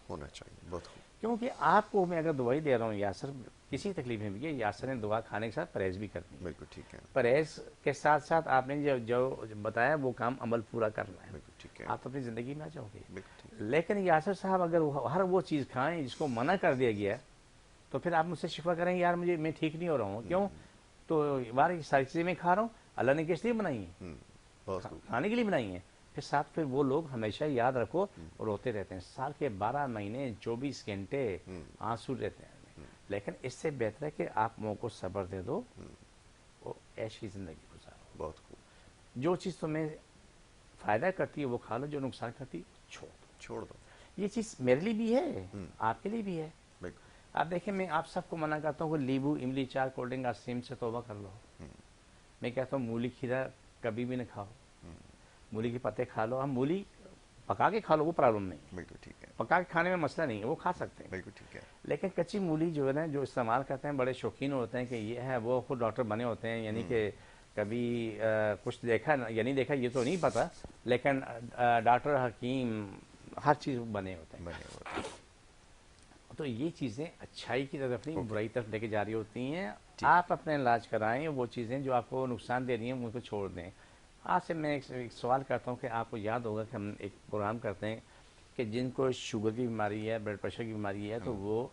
ہونا چاہیے، بہت خوب۔ کیونکہ آپ کو میں اگر دوائی دے رہا ہوں یاسر کسی تکلیف میں بھی ہے، یاسر نے دوا کھانے کے ساتھ پرہیز بھی کرنی ہے، بالکل ٹھیک ہے، پرہیز کے ساتھ ساتھ آپ نے جو بتایا وہ کام عمل پورا کرنا ہے، بالکل ٹھیک ہے، آپ اپنی زندگی میں آ جاؤ گے۔ بالکل ٹھیک لیکن یاسر صاحب اگر ہر وہ چیز کھائیں جس کو منع کر دیا گیا تو پھر آپ مجھ سے شفا کریں گے یار میں ٹھیک نہیں ہو رہا ہوں، کیوں؟ تو یہ ساری چیزیں میں کھا رہا ہوں، اللہ نے کس لیے بنائی ہیں؟ بہت خوب، کھانے کے لیے بنائی ہیں۔ پھر وہ لوگ ہمیشہ یاد رکھو روتے رہتے ہیں، سال کے 12 مہینے 24 گھنٹے آنسو رہتے ہیں، لیکن اس سے بہتر ہے کہ آپ منہ کو صبر دے دو، وہ عیش کی زندگی گزارو، بہت خوب، جو چیز تمہیں فائدہ کرتی ہے وہ کھا لو، جو نقصان کرتی ہے چھوڑ دو، یہ چیز میرے لیے بھی ہے، آپ کے لیے بھی ہے۔ بالکل، آپ دیکھیں میں آپ سب کو منع کرتا ہوں کہ لیبو، املی، چار، کولڈ ڈرنک، آئس کریم سے توبہ کر لو۔ میں کہتا ہوں مولی کھیرا کبھی بھی نہ کھاؤ، مولی کے پتے کھا لو، ہم مولی پکا کے کھا لو وہ پرابلم نہیں، بالکل ٹھیک ہے، پکا کے کھانے میں مسئلہ نہیں ہے، وہ کھا سکتے ہیں، بالکل ٹھیک ہے، لیکن کچی مولی جو ہے نا جو استعمال کرتے ہیں بڑے شوقین ہوتے ہیں کہ یہ ہے، وہ خود ڈاکٹر بنے ہوتے ہیں، یعنی کہ کبھی کچھ دیکھا یا نہیں دیکھا یہ تو نہیں پتا، لیکن ڈاکٹر، حکیم، ہر چیز بنے ہوتے ہیں، بنے ہوئے، تو یہ چیزیں اچھائی کی طرف نہیں برائی طرف لے کے جا رہی ہوتی ہیں۔ آپ اپنے علاج کرائیں، وہ چیزیں جو آپ کو نقصان دے رہی ہیں ان کو چھوڑ دیں۔ آج سے میں ایک سوال کرتا ہوں کہ آپ کو یاد ہوگا کہ ہم ایک پروگرام کرتے ہیں کہ جن کو شوگر کی بیماری ہے، بلڈ پریشر کی بیماری ہے، تو وہ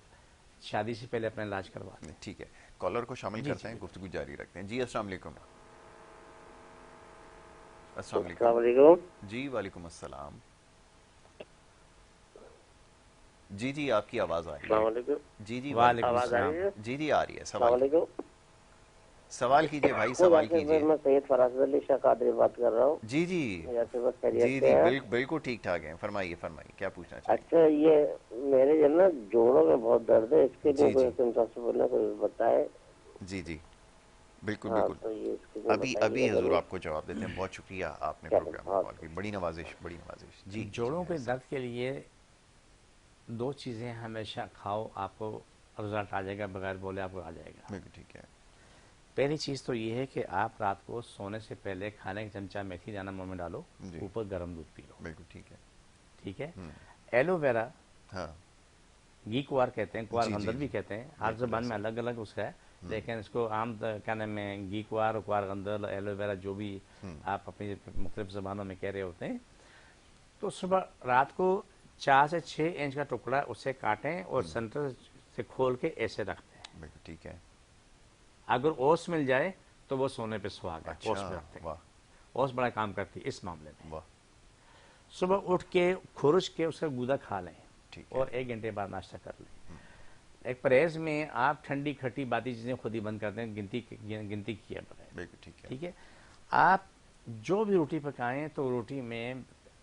شادی سے پہلے اپنا علاج کرواتے ہیں۔ ٹھیک ہے، کالر کو شامل کرتے ہیں، گفتگو جاری رکھتے ہیں۔ جی السلام علیکم۔ السلام علیکم۔ جی وعلیکم السلام۔ جی جی آپ کی آواز آ رہی ہے۔ السلام علیکم۔ جی جی وعلیکم آواز آ السلام۔ رہی ہے؟ جی جی آ رہی ہے، السلام سوال علیکم۔ سوال کیجئے بھائی، وہ سوال یاسر کیجئے۔ میں سید فراز علی شاہ قادری بات کر رہا ہوں۔ جی جی یاسر بس جی خیریت جی سے ہیں؟ بالکل ٹھیک ٹھاک ہیں، فرمائیے فرمائیے کیا پوچھنا چاہیے؟ اچھا، یہ میرے جو نا جوڑوں میں بہت درد ہے، اس کے لیے جی کوئی جی سمجھا سے بولنا کوئی بتائے۔ جی جی بالکل ہاں بالکل، تو یہ اس کے لیے ابھی بتائیے گا حضور ضرور۔ آپ کو جواب دیتے ہیں۔ بہت شکریہ آپ نے چلیں، پروگرام میں بہت کال کی، بڑی نوازش بڑی نوازش۔ جی جوڑوں جی کے درد کے لیے دو چیزیں ہمیشہ کھاؤ، آپ کو رزلٹ آ جائے گا، بغیر بولے آپ کو آ جائے گا۔ بالکل ٹھیک ہے، پہلی چیز تو یہ ہے کہ آپ رات کو سونے سے پہلے کھانے کا چمچہ میتھی دانہ منہ میں ڈالو، جی اوپر گرم دودھ پی لو، بالکل ٹھیک ہے، ٹھیک ہے؟ ایلو ویرا، ہاں گھی کوار کہتے ہیں، کوار جی جی غندر بھی جی کہتے ہیں، ہر بالکل زبان میں ایسا الگ الگ اس کا ہے، لیکن اس کو عام کیا نام ہے گھی کوار، کوار غندر، ایلو ویرا، جو بھی آپ اپنی مختلف زبانوں میں کہہ رہے ہوتے ہیں، تو صبح رات کو 4 سے 6 انچ کا ٹکڑا اسے کاٹیں اور سینٹر سے کھول کے ایسے رکھتے ہیں، بالکل ٹھیک ہے، اگر اوس مل جائے تو وہ سونے پہ سہاگا ہے، اوس اچھا پہ رکھتے ہیں، واہ اوس بڑا کام کرتی ہے اس معاملے میں۔ واہ، صبح اٹھ کے کھرش کے اس کا گودا کھا لیں ٹھیک ہے، اور 1 گھنٹے بعد ناشتہ کر لیں۔ ایک پرہیز میں آپ ٹھنڈی کھٹی باتی چیزیں خود ہی بند کر دیں، گنتی کیا بغیر، بالکل ٹھیک ہے، ٹھیک ہے؟ آپ جو بھی روٹی پکائیں تو روٹی میں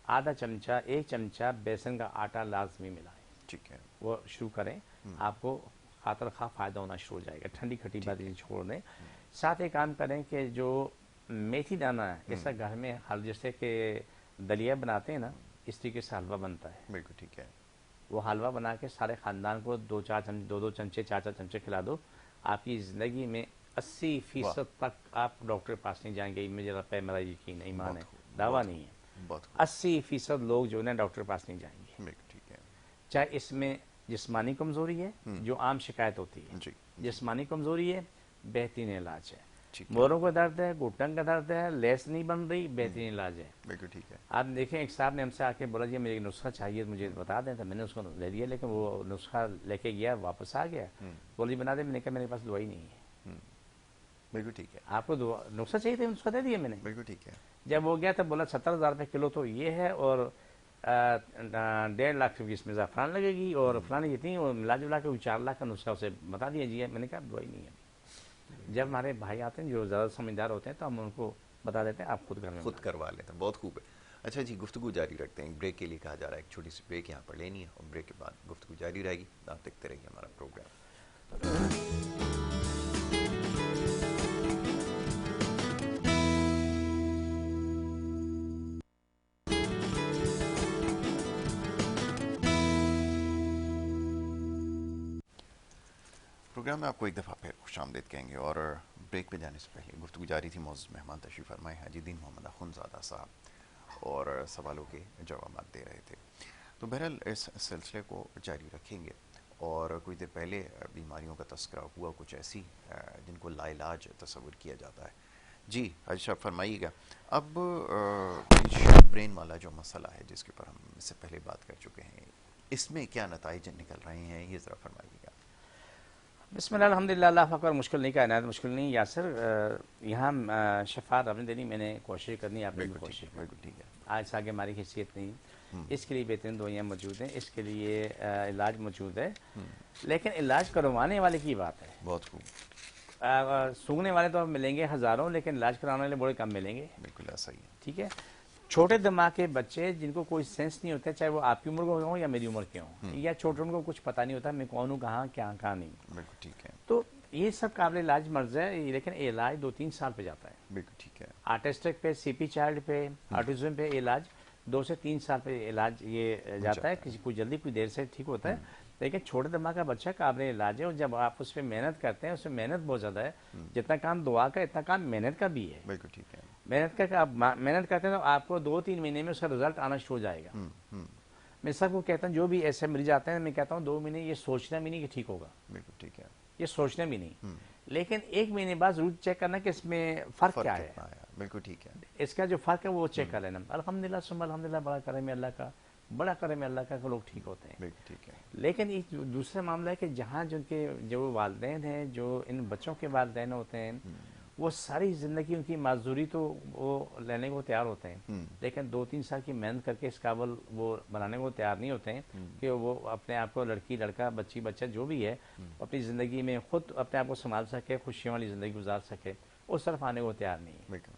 آدھا چمچہ 1 چمچہ بیسن کا آٹا لازمی ملائیں، ٹھیک ہے، وہ شروع کریں، آپ کو خاطر خواہ فائدہ ہونا شروع ہو جائے گا، ٹھنڈی کھٹی باتیں چھوڑ دیں۔ ساتھ ایک کام کریں کہ جو میتھی دانہ ہے اس کا گھر میں جیسے کہ دلیا بناتے ہیں نا، اس طریقے سے حلوہ بنتا ہے، بالکل ٹھیک ہے، وہ حلوہ بنا کے سارے خاندان کو 2 چمچے 4 چمچے کھلا دو، آپ کی زندگی میں 80% تک آپ ڈاکٹر کے پاس نہیں جائیں گے، میرا یقین ہے، ایمان ہے، دعویٰ نہیں ہے، بہت خوب، 80% لوگ جو ہے نا ڈاکٹر کے پاس نہیں جائیں گے، بالکل ٹھیک ہے، چاہے اس میں جسمانی کمزوری ہے جو عام شکایت ہوتی ہے، جی جسمانی کمزوری ہے بہترین علاج ہے، ٹھیک ہے، موروں کا درد ہے، گھٹن کا درد ہے، لیس نہیں بن رہی، بہترین علاج ہے۔ بالکل ٹھیک ہے، آپ دیکھیں ایک صاحب نے ہم سے آ کے بولا جی مجھے نسخہ چاہیے مجھے بتا دیں، تو میں نے اس کو دے دیا، لیکن وہ نسخہ لے کے گیا واپس آ گیا، بولا جی بنا دیں، میں نے کہا میرے پاس دوائی نہیں ہے، بالکل ٹھیک ہے، آپ کو نسخہ چاہیے تھا، نسخہ دے دیا میں نے، بالکل ٹھیک ہے، جب وہ گیا تو بولا 70,000 روپے کلو تو یہ ہے، اور 1.5 لاکھ روپے اس میں زعفران لگے گی، اور فلانی جتنی، اور ملا جلا کے 4 لاکھ کا نسخہ اسے بتا دیا جی، میں نے کہا دوائی نہیں ہے۔ جب ہمارے بھائی آتے ہیں جو زیادہ سمجھدار ہوتے ہیں تو ہم ان کو بتا دیتے ہیں آپ خود گھر میں خود کروا لیتے ہیں، بہت خوب ہے۔ اچھا جی، گفتگو جاری رکھتے ہیں. ایک بریک کے لیے کہا جا رہا ہے، ایک چھوٹی سی بریک یہاں پر لینی ہے اور بریک کے بعد گفتگو جاری رہے گی. آپ دیکھتے رہیے ہمارا پروگرام. پروگرام میں آپ کو ایک دفعہ پھر خوش آمدید کہیں گے اور بریک پہ جانے سے پہلے گفتگو جاری تھی. معزز مہمان تشریف فرمائے حاجی دین محمد اخونزادہ صاحب اور سوالوں کے جوابات دے رہے تھے. تو بہرحال اس سلسلے کو جاری رکھیں گے. اور کچھ دیر پہلے بیماریوں کا تذکرہ ہوا، کچھ ایسی جن کو لا علاج تصور کیا جاتا ہے. جی حاجی صاحب فرمائیے گا. اب برین والا جو مسئلہ ہے جس کے اوپر ہم اس سے پہلے بات کر چکے ہیں، اس میں کیا نتائج نکل رہے ہیں، یہ ذرا فرمائیے گا. بسم اللہ الحمدللہ. اللہ اکبر. مشکل نہیں، کائنات مشکل نہیں. یاسر یہاں شفاعت آپ نے دینی، میں نے کوشش کرنی، آپ نے بھی کوشش کرنی. بالکل ٹھیک ہے. آج سے آگے ہماری حیثیت نہیں. اس کے لیے بہترین دوائیاں موجود ہیں، اس کے لیے علاج موجود ہے. لیکن علاج کروانے والے کی بات ہے. بہت خوب. سونگنے والے تو ملیں گے ہزاروں، لیکن علاج کرانے والے بڑے کم ملیں گے. بالکل ایسا ہی ہے. ٹھیک ہے. چھوٹے دماغ کے بچے جن کو کوئی سینس نہیں ہوتا، چاہے وہ آپ کی عمر کے ہوں یا میری عمر کے ہوں، یا چھوٹے، ان کو کچھ پتہ نہیں ہوتا میں کون ہوں، کہاں کیا کہاں نہیں. بالکل ٹھیک ہے. تو یہ سب قابل علاج مرض ہے، لیکن علاج 2-3 سال پہ جاتا ہے. بالکل ٹھیک ہے. آرٹسٹک پہ، سی پی چائلڈ پہ، آٹزم پہ علاج 2 سے 3 سال پہ علاج یہ جاتا ہے. کسی کو جلدی، کوئی دیر سے ٹھیک ہوتا ہے. لیکن چھوٹے دماغ کا بچہ قابل علاج ہے، اور جب آپ اس پہ محنت کرتے ہیں، اس میں محنت بہت زیادہ ہے. جتنا کام دعا کا اتنا کام محنت کا بھی ہے. بالکل ٹھیک ہے. محنت کا آپ محنت کرتے ہیں تو آپ کو 2-3 مہینے میں اس کا رزلٹ آنا شروع ہو جائے گا. میں سب کو کہتا ہوں، جو بھی ایسے مریض آتے ہیں، میں کہتا ہوں 2 مہینے یہ سوچنا بھی نہیں کہ ٹھیک ہوگا. بالکل ٹھیک ہے. یہ سوچنا بھی نہیں. لیکن 1 مہینے بعد ضرور چیک کرنا کہ اس میں فرق کیا ہے. بالکل ٹھیک ہے. اس کا جو فرق ہے وہ چیک کر لینا. الحمدللہ ثم الحمدللہ. بڑا کرم ہے اللہ کا، بڑا کرم ہے اللہ کا کہ لوگ ٹھیک ہوتے ہیں. بالکل ٹھیک ہے. لیکن ایک دوسرا معاملہ ہے کہ جہاں جن کے جو والدین ہیں، جو ان بچوں کے والدین ہوتے ہیں، وہ ساری زندگی ان کی معذوری تو وہ لینے کو تیار ہوتے ہیں، لیکن 2-3 سال کی محنت کر کے اس قابل وہ بنانے کو تیار نہیں ہوتے ہیں کہ وہ اپنے آپ کو، لڑکی لڑکا، بچی بچہ جو بھی ہے، اپنی زندگی میں خود اپنے آپ کو سنبھال سکے، خوشیوں والی زندگی گزار سکے. اس طرف آنے کو تیار نہیں ہے. بالکل.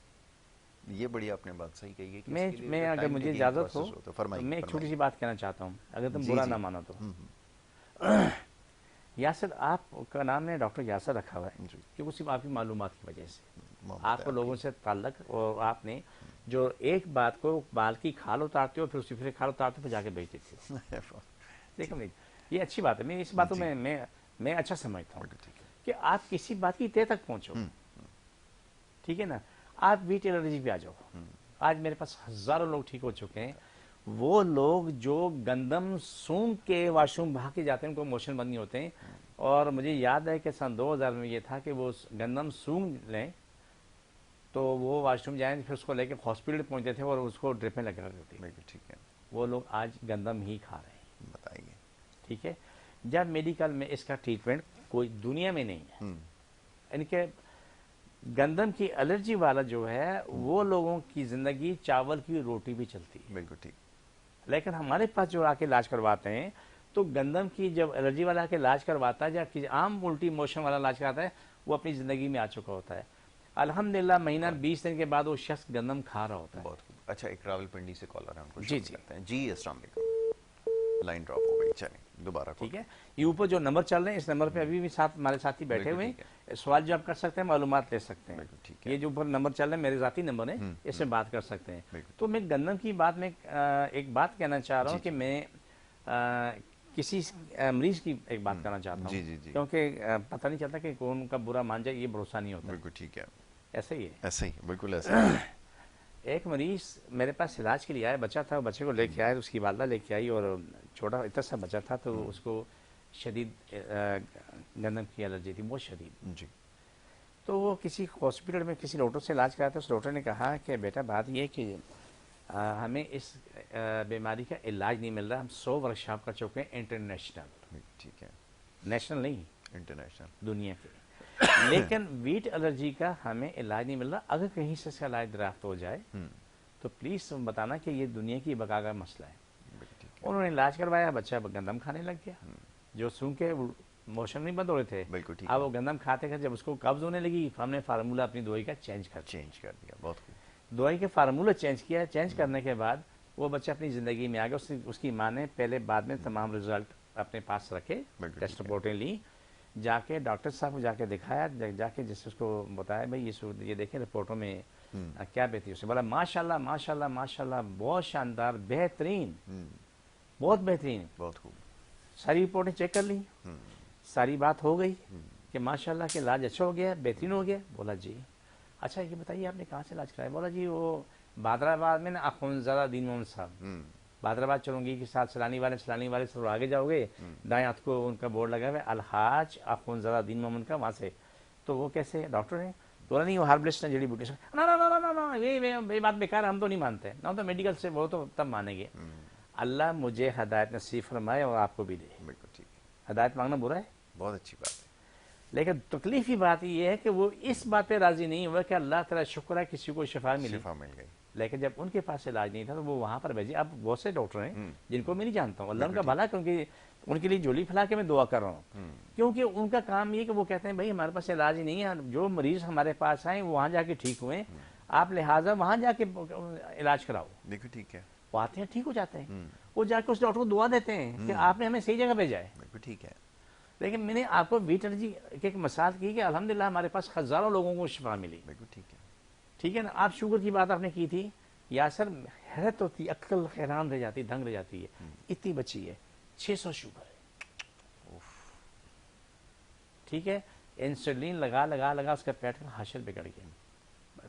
یہ بڑی آپ نے بات صحیح کہی ہے کہ میں اگر مجھے اجازت ہو تو میں ایک چھوٹی سی بات کہنا چاہتا ہوں، اگر تم برا نہ مانو تو. یاسر، آپ کا نام نے ڈاکٹر یاسر رکھا ہوا ہے کیونکہ صرف آپ کی معلومات کی وجہ سے، آپ کو لوگوں سے تعلق، اور آپ نے جو ایک بات کو بال کی کھال اتارتے ہو، پھر اسی پھر کھال اتارتے ہو، پھر جا کے بیچ دیتے ہو. دیکھو یہ اچھی بات ہے. میں اس باتوں میں اچھا سمجھتا ہوں کہ آپ کسی بات کی تہ تک پہنچو. ٹھیک ہے نا. آپ ویٹ الرجی پہ آ جاؤ. آج میرے پاس ہزاروں لوگ ٹھیک ہو چکے ہیں. وہ لوگ جو گندم سونگ کے واش روم بھاگ کے جاتے ہیں، ان کو موشن بند نہیں ہوتے ہیں. اور مجھے یاد ہے کہ سن 2000 میں یہ تھا کہ وہ گندم سونگ لیں تو وہ واش روم جائیں، پھر اس کو لے کے ہاسپٹل پہنچتے تھے اور اس کو ڈرپ میں لگا دیتے تھے. ٹھیک ہے. وہ لوگ آج گندم ہی کھا رہے ہیں. بتائیے. ٹھیک ہے. جب میڈیکل میں اس کا ٹریٹمنٹ کوئی دنیا میں نہیں ہے. ان کے گندم کی الرجی والا جو ہے، وہ لوگوں کی زندگی چاول کی روٹی بھی چلتی ہے. بالکل ٹھیک. لیکن ہمارے پاس جو آ کے علاج کرواتے ہیں، تو گندم کی جب الرجی والا کے علاج کرواتا ہے، یا عام الٹی موشن والا علاج کراتا ہے، وہ اپنی زندگی میں آ چکا ہوتا ہے. الحمدللہ مہینہ 20 دن کے بعد وہ شخص گندم کھا رہا ہوتا ہے. بہت خوب. اچھا، ایک راول پنڈی سے کالر ہے، ان کو جی کرتے ہیں. جی السلام علیکم. لائن ڈراپ ہو گئی. چلیں دوبارہ. ٹھیک ہے. یہ اوپر جو نمبر چل رہے ہیں، اس نمبر پہ ابھی بھی ہمارے ساتھی بیٹھے ہوئے ہیں. سوال جو آپ کر سکتے ہیں، معلومات لے سکتے ہیں. یہ جو اوپر نمبر چل رہے ہیں میرے ذاتی نمبر ہیں، اس سے بات کر سکتے ہیں. تو میں گندم کی بات میں ایک بات کہنا چاہ رہا ہوں کہ میں کسی مریض کی ایک بات کرنا چاہتا ہوں، کیونکہ پتہ نہیں چلتا کہ کون کا برا مان جائے، یہ بھروسہ نہیں ہوتا. بالکل ٹھیک ہے. ایسا ہی ہے. ایسا ہی بالکل ایسا ہی. ایک مریض میرے پاس علاج کے لیے آیا، بچہ تھا، بچے کو لے کے آئے، اس کی والدہ لے کے آئی، اور چھوٹا اتنا سا بچہ تھا، تو اس کو شدید گندم کی الرجی تھی، بہت شدید. جی. تو وہ کسی ہاسپٹل میں کسی ڈاکٹر سے علاج کرایا تھا. اس ڈاکٹر نے کہا کہ بیٹا بات یہ کہ ہمیں اس بیماری کا علاج نہیں مل رہا. ہم 100 ورکشاپ کر چکے ہیں انٹرنیشنل. ٹھیک ہے. نیشنل نہیں، انٹرنیشنل، دنیا کے. لیکن ویٹ الرجی کا ہمیں علاج نہیں مل رہا. اگر کہیں سے اس کا علاج دریافت ہو جائے تو پلیز تم بتانا کہ یہ دنیا کی بقا کا مسئلہ ہے. انہوں نے علاج کروایا، بچہ گندم کھانے لگ گیا. جو سن کے موشن نہیں بند ہو رہے تھے، اب وہ گندم کھاتے ہیں. جب اس کو قبض ہونے لگی، ہم نے فارمولہ اپنی دوائی کا چینج کر دیا. بہت خوب. دوائی کے فارمولہ چینج کیا. چینج کرنے کے بعد وہ بچہ اپنی زندگی میں آ گیا. اس کی ماں نے پہلے بعد میں تمام رزلٹ اپنے پاس رکھے, ٹیسٹ رپورٹیں لی, جا کے ڈاکٹر صاحب کو جا کے دکھایا, جا کے جس اس کو بتایا بھائی یہ دیکھیں رپورٹوں میں کیا بہتری. اس نے بولا ماشاء اللہ ماشاء اللہ ماشاء اللہ, بہت شاندار, بہترین, بہت بہترین. بہت خوب. ساری رپورٹیں چیک کر لی, ساری بات ہو گئی کہ ماشاء اللہ کہ علاج اچھا ہو گیا, بہترین ہو گیا. بولا جی اچھا یہ بتائیے آپ نے کہاں سے علاج کرایا؟ بولا جی وہ بادرآباد میں نا اخونزادہ دین محمد صاحب, بادرآباد چلونگی کے ساتھ سلانی والے سے آگے جاؤ گے, دائیں ہاتھ کو ان کا بورڈ لگا ہوا ہے الحاج اخونزادہ دین محمد کا, وہاں سے. تو وہ کیسے ڈاکٹر ہیں؟ بولا نہیں وہ ہاربلسٹ ہیں, جڑی بوٹی. یہ بات بیکار, ہم تو نہیں مانتے نہ, تو میڈیکل سے وہ تو تب مانیں گے. اللہ مجھے ہدایت نصیب فرمائے اور آپ کو بھی دے. بالکل ٹھیک ہے, ہدایت مانگنا برا ہے, بہت اچھی بات ہے. لیکن تکلیفی بات یہ ہے کہ وہ اس بات پہ راضی نہیں ہوا کہ اللہ تعالیٰ شکر ہے کسی کو شفا ملی, شفا مل گئی. لیکن جب ان کے پاس علاج نہیں تھا تو وہ وہاں پر بھیجے. اب بہت سے ڈاکٹر ہیں جن کو میں نہیں جانتا ہوں, اللہ ان کا بھلا, کیونکہ ان کے لیے جولی پھیلا کے میں دعا کر رہا ہوں, کیونکہ ان کا کام یہ کہ وہ کہتے ہیں بھائی ہمارے پاس علاج ہی نہیں ہے, جو مریض ہمارے پاس آئیں وہ وہاں جا کے ٹھیک ہوئے, آپ لہٰذا وہاں جا کے علاج کراؤ. دیکھو ٹھیک ہے, وہ آتے ہیں ٹھیک ہو جاتے ہیں, وہ جا کے اس ڈاکٹر کو دعا دیتے ہیں کہ آپ نے ہمیں صحیح جگہ بھیجا ہے. بالکل ٹھیک ہے. لیکن میں نے آپ کو ویٹر جی ایک مثال کی کہ الحمدللہ ہمارے پاس ہزاروں لوگوں کو شفا ملی. بالکل ٹھیک ہے. ٹھیک ہے نا. آپ شوگر کی بات آپ نے کی تھی, یا سر حیرت ہوتی, عقل حیران رہ جاتی, دنگ رہ جاتی ہے. اتنی بچی ہے 600 شوگر ہے. ٹھیک ہے, انسولین لگا لگا لگا اس کا پیٹ کا حاشر بگڑ گیا.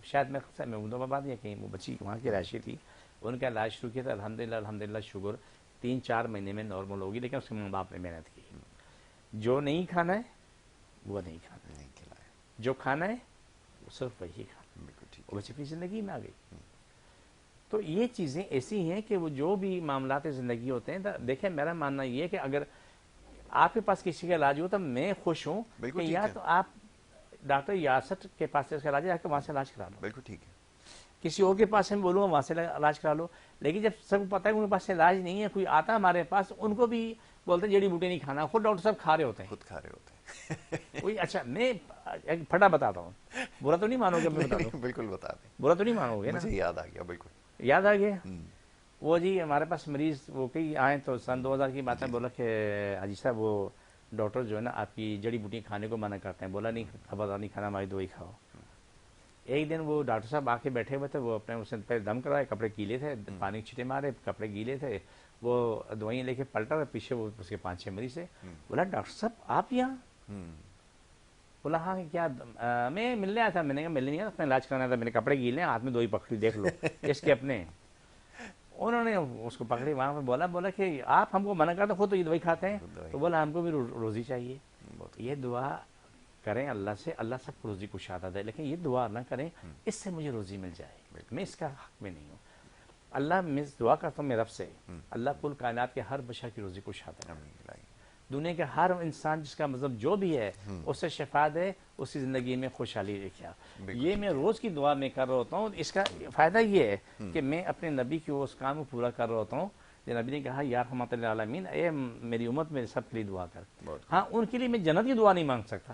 شاید میں محمود یا کہیں وہ بچی وہاں کی راشی تھی, ان کا علاج شروع کیا تھا. الحمدللہ شوگر 3-4 مہینے میں نارمل ہوگی, لیکن اس کے ماں باپ نے محنت کی. جو نہیں کھانا ہے وہ نہیں کھانا ہے, نہیں کھلایا. جو کھانا ہے وہ صرف وہی کھانا. بالکل ٹھیک وہ بچے اپنی زندگی میں آ گئی. تو یہ چیزیں ایسی ہیں کہ وہ جو بھی معاملات زندگی ہوتے ہیں, دیکھیں میرا ماننا یہ ہے کہ اگر آپ کے پاس کسی کا علاج ہو تو میں خوش ہوں کہ یا تو آپ ڈاکٹر یاسر کے پاس سے اس کا علاج ہے, وہاں سے علاج کرا لو. بالکل ٹھیک ہے. کسی اور کے پاس سے میں بولوں گا وہاں سے علاج کرا لو. لیکن جب سب کو پتہ ہے کہ ان کے پاس علاج نہیں ہے, کوئی آتا ہمارے پاس, ان کو بھی بولتے ہیں جڑی بوٹی نہیں کھانا, خود ڈاکٹر صاحب کھا رہے ہوتے ہیں, خود کھا رہے ہوتے ہیں. کوئی اچھا میں ایک پھٹا بتاتا ہوں, برا تو نہیں مانو گے, میں بتا دوں, بالکل بتا دیں, برا تو نہیں مانو گے نا. مجھے یاد آ گیا. بالکل یاد آ گیا. وہ جی ہمارے پاس مریض وہ کئی آئے تو سن 2000 کی بات ہے, بولا کہ حاجی صاحب وہ ڈاکٹر جو ہے نا آپ کی جڑی بوٹی کھانے کو منع کرتے ہیں. بولا نہیں خبردار نہیں کھانا, ہماری دوائی کھاؤ. ایک دن وہ ڈاکٹر صاحب آ کے بیٹھے ہوئے تھے, وہ اپنے اس نے پہلے دم کرائے, کپڑے گیلے تھے, پانی چھٹے مارے, کپڑے گیلے تھے, وہ دوائیں لے کے پلٹا اور پیچھے وہ اس کے 5-6 مریض تھے. بولا ڈاکٹر صاحب آپ یہاں؟ بولا ہاں کیا, میں ملنے آیا تھا. میں نے کہا ملنے نہیں آیا, اپنا علاج کرانا تھا, میں نے کپڑے گیلے ہیں, ہاتھ میں دوائی پکڑی, دیکھ لو اس کے اپنے. انہوں نے اس کو پکڑی وہاں پہ, بولا کہ آپ ہم کو منع کرتے خود تو یہ دوائی کھاتے ہیں. تو بولا ہم کو بھی روزی چاہیے. یہ دعا کریں اللہ سے, اللہ سب کو روزی کو شادت ہے, لیکن یہ دعا نہ کریں اس سے مجھے روزی مل جائے, میں اس کا حق میں نہیں ہوں. اللہ میں دعا کرتا ہوں میں رب سے, اللہ کل کائنات کے ہر بشر کی روزی کو شادت ہے, دنیا کے ہر انسان جس کا مذہب جو بھی ہے اس سے شفا دے, اس کی زندگی میں خوشحالی رکھا. یہ میں روز کی دعا میں کر رہا ہوتا ہوں. اس کا فائدہ یہ ہے کہ میں اپنے نبی کی اس کام کو پورا کر رہا ہوتا ہوں. نبی نے کہا یا رحمت للعالمین, اے میری امت میں سب کے لیے دعا کر. ہاں ان کے لیے میں جنت کی دعا نہیں مانگ سکتا,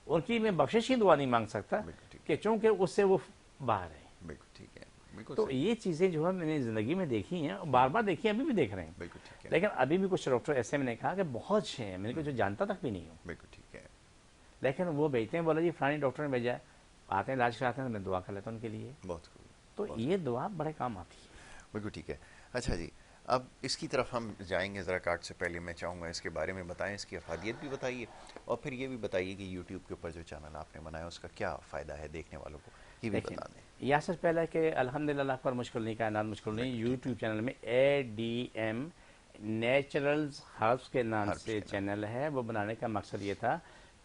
ان کی میں بخشش کی دعا نہیں مانگ سکتا, کہ چونکہ اس سے وہ باہر ہے. بالکل ٹھیک ہے. تو یہ چیزیں جو ہے میں نے زندگی میں دیکھی ہیں, بار بار دیکھی ہیں, ابھی بھی دیکھ رہے ہیں. لیکن ابھی بھی کچھ ڈاکٹر ایسے میں نے کہا کہ بہت سے ہیں, میں نے جو جانتا تک بھی نہیں ہوں. بالکل ٹھیک ہے. لیکن وہ بھیجتے ہیں, بولا جی فلانی ڈاکٹر نے بھیجا ہے, آتے ہیں علاج کراتے ہیں, میں دعا کر لیتا ہوں ان کے لیے. بہت تو یہ دعا بڑے کام آتی ہے. بالکل ٹھیک ہے. اچھا جی, اب اس کی طرف ہم جائیں گے, ذرا کاٹ سے پہلے میں چاہوں گا اس کے بارے میں بتائیں, اس کی افادیت بھی بتائیے, اور پھر یہ بھی بتائیے کہ یوٹیوب کے اوپر جو چینل آپ نے بنایا اس کا کیا فائدہ ہے دیکھنے والوں کو, یہ بھی بتا دیں. یا سب پہلا کہ الحمدللہ پر مشکل نہیں, کائنات مشکل نہیں. یوٹیوب چینل میں ADM نیچرلز ہربس کے نام سے چینل ہے. وہ بنانے کا مقصد یہ تھا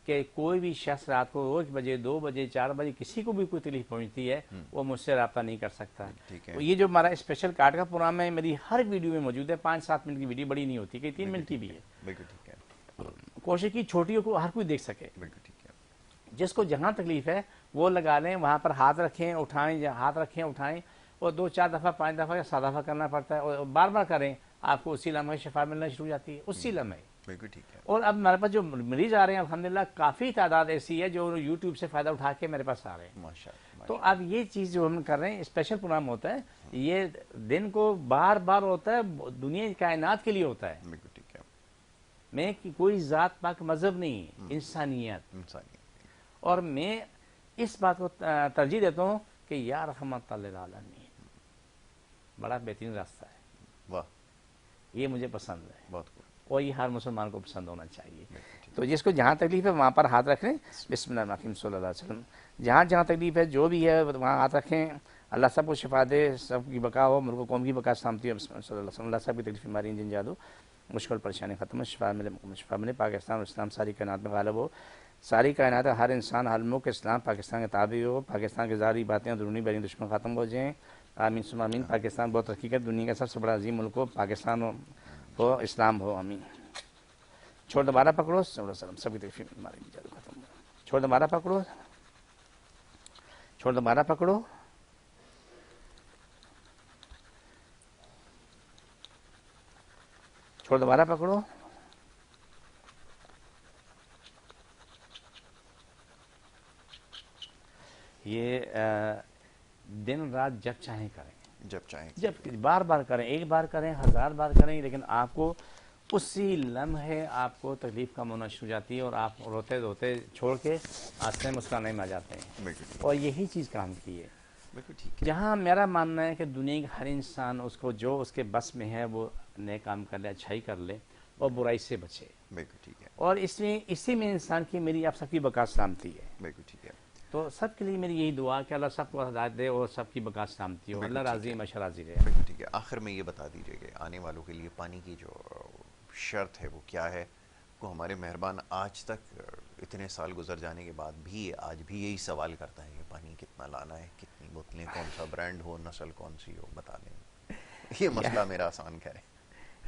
کہ کوئی بھی شخص رات کو 1 بجے 2 بجے 4 بجے کسی کو بھی کوئی تکلیف پہنچتی ہے, وہ مجھ سے رابطہ نہیں کر سکتا. یہ جو ہمارا اسپیشل کارڈ کا پروگرام ہے, میری ہر ویڈیو میں موجود ہے. 5-7 منٹ کی ویڈیو بڑی نہیں ہوتی, کہ 3 منٹ کی بھی ہے. بالکل ٹھیک ہے. کوشش کی چھوٹیوں کو ہر کوئی دیکھ سکے. بالکل ٹھیک ہے. جس کو جہاں تکلیف ہے وہ لگا لیں, وہاں پر ہاتھ رکھیں اٹھائیں, ہاتھ رکھیں اٹھائیں, اور 2-4 دفعہ 5 دفعہ یا 7 دفعہ کرنا پڑتا ہے, اور بار بار کریں, آپ کو اسی لمحے شفا ملنا شروع ہو جاتی ہے, اسی لمحے. بالکل ٹھیک ہے. اور اب ہمارے پاس جو مریض آ رہے ہیں الحمدللہ کافی تعداد ایسی ہے جو یوٹیوب سے فائدہ اٹھا کے میرے پاس آ رہے ہیں. ماشاء اللہ. تو اب یہ چیز جو ہم کر رہے ہیں اسپیشل پروگرام ہوتا ہے, یہ دن کو بار بار ہوتا ہے, دنیا کائنات کے لیے ہوتا ہے. بالکل ٹھیک ہے. میں کوئی ذات پاک مذہب نہیں, انسانیت. اور میں اس بات کو ترجیح دیتا ہوں کہ یا رحمت للعالمین بڑا بہترین راستہ ہے. واہ, یہ مجھے پسند ہے بہت خوب. اور یہ ہر مسلمان کو پسند ہونا چاہیے. تو جس کو جہاں تکلیف ہے وہاں پر ہاتھ رکھ لیں. بسم اللہ الرحمن الرحیم صلی اللہ علیہ وسلم. جہاں جہاں تکلیف ہے جو بھی ہے وہاں ہاتھ رکھیں. اللہ سب کو شفا دے, سب کی بقا ہو, ملک و قوم کی بقا سلامتی ہو. بسم اللہ صلی اللہ علیہ وسلم. اللہ سب کی تکلیف بیماری جن جادو مشکل پریشانی ختم ہو, شفا ملے, شفا ملے. پاکستان اور اسلام ساری کائنات میں غالب ہو. ساری کائنات ہر انسان ہر ملک اسلام پاکستان کے تابع ہو. پاکستان کی ظاہری باتیں اندرونی بیرونی دشمن ختم ہو جائیں. آمین ثم آمین. پاکستان بہت حقیقت دنیا کا سب سے بڑا عظیم ملک ہو. پاکستان ہو, اسلام ہو. آمین. چھوڑ دوبارہ پکڑو. سب کی تکلیف بیماری جادو ختم ہو. چھوڑ دوبارہ پکڑو. چھوڑ دوبارہ پکڑو. چھوڑ دوبارہ پکڑو. یہ دن رات جب چاہیں کریں, جب چاہیں, جب بار بار کریں, ایک بار کریں, 1000 بار کریں, لیکن آپ کو اسی لمحے آپ کو تکلیف کم ہونا شروع ہو جاتی ہے اور آپ روتے دھوتے چھوڑ کے آستے مسکرانے میں آ جاتے ہیں. اور یہی چیز کام کی ہے. جہاں میرا ماننا ہے کہ دنیا کا ہر انسان اس کو جو اس کے بس میں ہے وہ نئے کام کر لے, اچھائی کر لے اور برائی سے بچے. ٹھیک ہے. اور اسی میں انسان کی میری آپ سب کی بقا سلامتی ہے. بالکل ٹھیک ہے. تو سب کے لیے میری یہی دعا کہ اللہ سب کو ہدایت دے اور سب کی بقا سلامتی ہو. اللہ راضی ہے, ماشاء راضی رہے. بالکل ٹھیک ہے. آخر میں یہ بتا دیجیے کہ آنے والوں کے لیے پانی کی جو شرط ہے وہ کیا ہے. کو ہمارے مہربان آج تک اتنے سال گزر جانے کے بعد بھی آج بھی یہی سوال کرتا ہے کہ پانی کتنا لانا ہے, کتنی بوتلیں, کون سا برانڈ ہو, نسل کون سی ہو, بتا دیں. یہ مسئلہ میرا آسان کرے.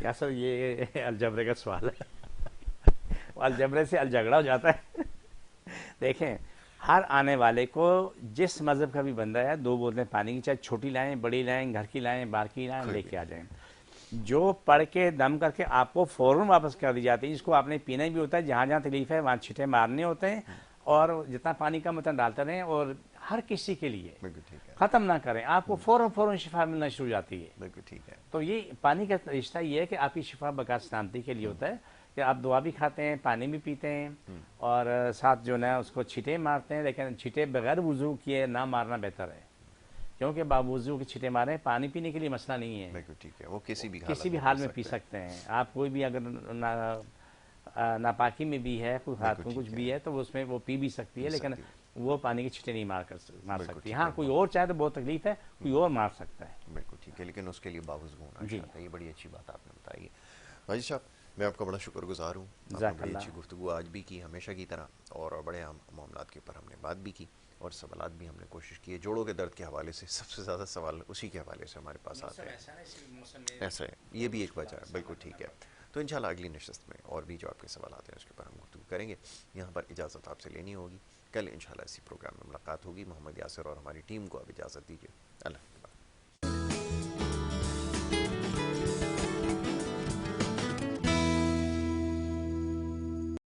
یا سر یہ الجبرے کا سوال ہے. الجبرے سے الجھگڑا ہو جاتا ہے. دیکھیں ہر آنے والے کو جس مذہب کا بھی بندہ ہے 2 بوتلیں پانی کی, چاہے چھوٹی لائیں, بڑی لائیں, گھر کی لائیں, باہر کی لائیں, لے کے آ جائیں. جو پڑھ کے دم کر کے آپ کو فوراً واپس کر دی جاتی ہے. جس کو آپ نے پینا بھی ہوتا ہے, جہاں جہاں تکلیف ہے وہاں چھٹے مارنے ہوتے ہیں. اور جتنا پانی کا متن ڈالتے رہیں اور ہر کسی کے لیے ختم نہ کریں. آپ کو فوراً شفا ملنا شروع ہو جاتی ہے. بالکل ٹھیک ہے. تو یہ پانی کا رشتہ یہ ہے کہ آپ کی شفا بقا سلامتی کے لیے ہوتا ہے کہ آپ دعا بھی کھاتے ہیں, پانی بھی پیتے ہیں اور ساتھ جو ہے اس کو چھٹے مارتے ہیں. لیکن چھٹے بغیر وضو کیے نہ مارنا بہتر ہے, کیونکہ باوضو کے چھٹے ماریں پانی پینے کے لیے مسئلہ نہیں ہے. بالکل ٹھیک ہے. وہ کسی بھی حال میں پی سکتے ہیں. آپ کوئی بھی اگر ناپاکی میں بھی ہے, کوئی ہاتھ میں کچھ بھی ہے تو اس میں وہ پی بھی سکتی ہے, لیکن وہ پانی کے چھٹے نہیں مار سکتی. ہاں کوئی اور چاہے تو بہت تکلیف ہے, کوئی اور مار سکتا ہے. بالکل ٹھیک ہے, لیکن اس کے لیے باوضو ہونا چاہتا ہے. یہ بڑی اچھی بات آپ نے بتائی ہے. حاجی صاحب میں آپ کا بڑا شکر گزار ہوں. آپ نے بڑی اچھی گفتگو آج بھی کی ہمیشہ کی طرح, اور بڑے اہم معاملات کے اوپر ہم نے بات بھی کی اور سوالات بھی ہم نے کوشش کی ہے. جوڑوں کے درد کے حوالے سے سب سے زیادہ سوال اسی کے حوالے سے ہمارے پاس آتے ہیں. ایسا ہے, یہ بھی ایک وجہ ہے. بالکل ٹھیک ہے. تو انشاءاللہ اگلی نشست میں اور بھی جو آپ کے سوالات ہیں اس کے اوپر ہم گفتگو کریں گے. یہاں پر اجازت آپ سے لینی ہوگی. کل انشاءاللہ اسی پروگرام میں ملاقات ہوگی. محمد یاسر اور ہماری ٹیم کو اب اجازت دیجیے. اللہ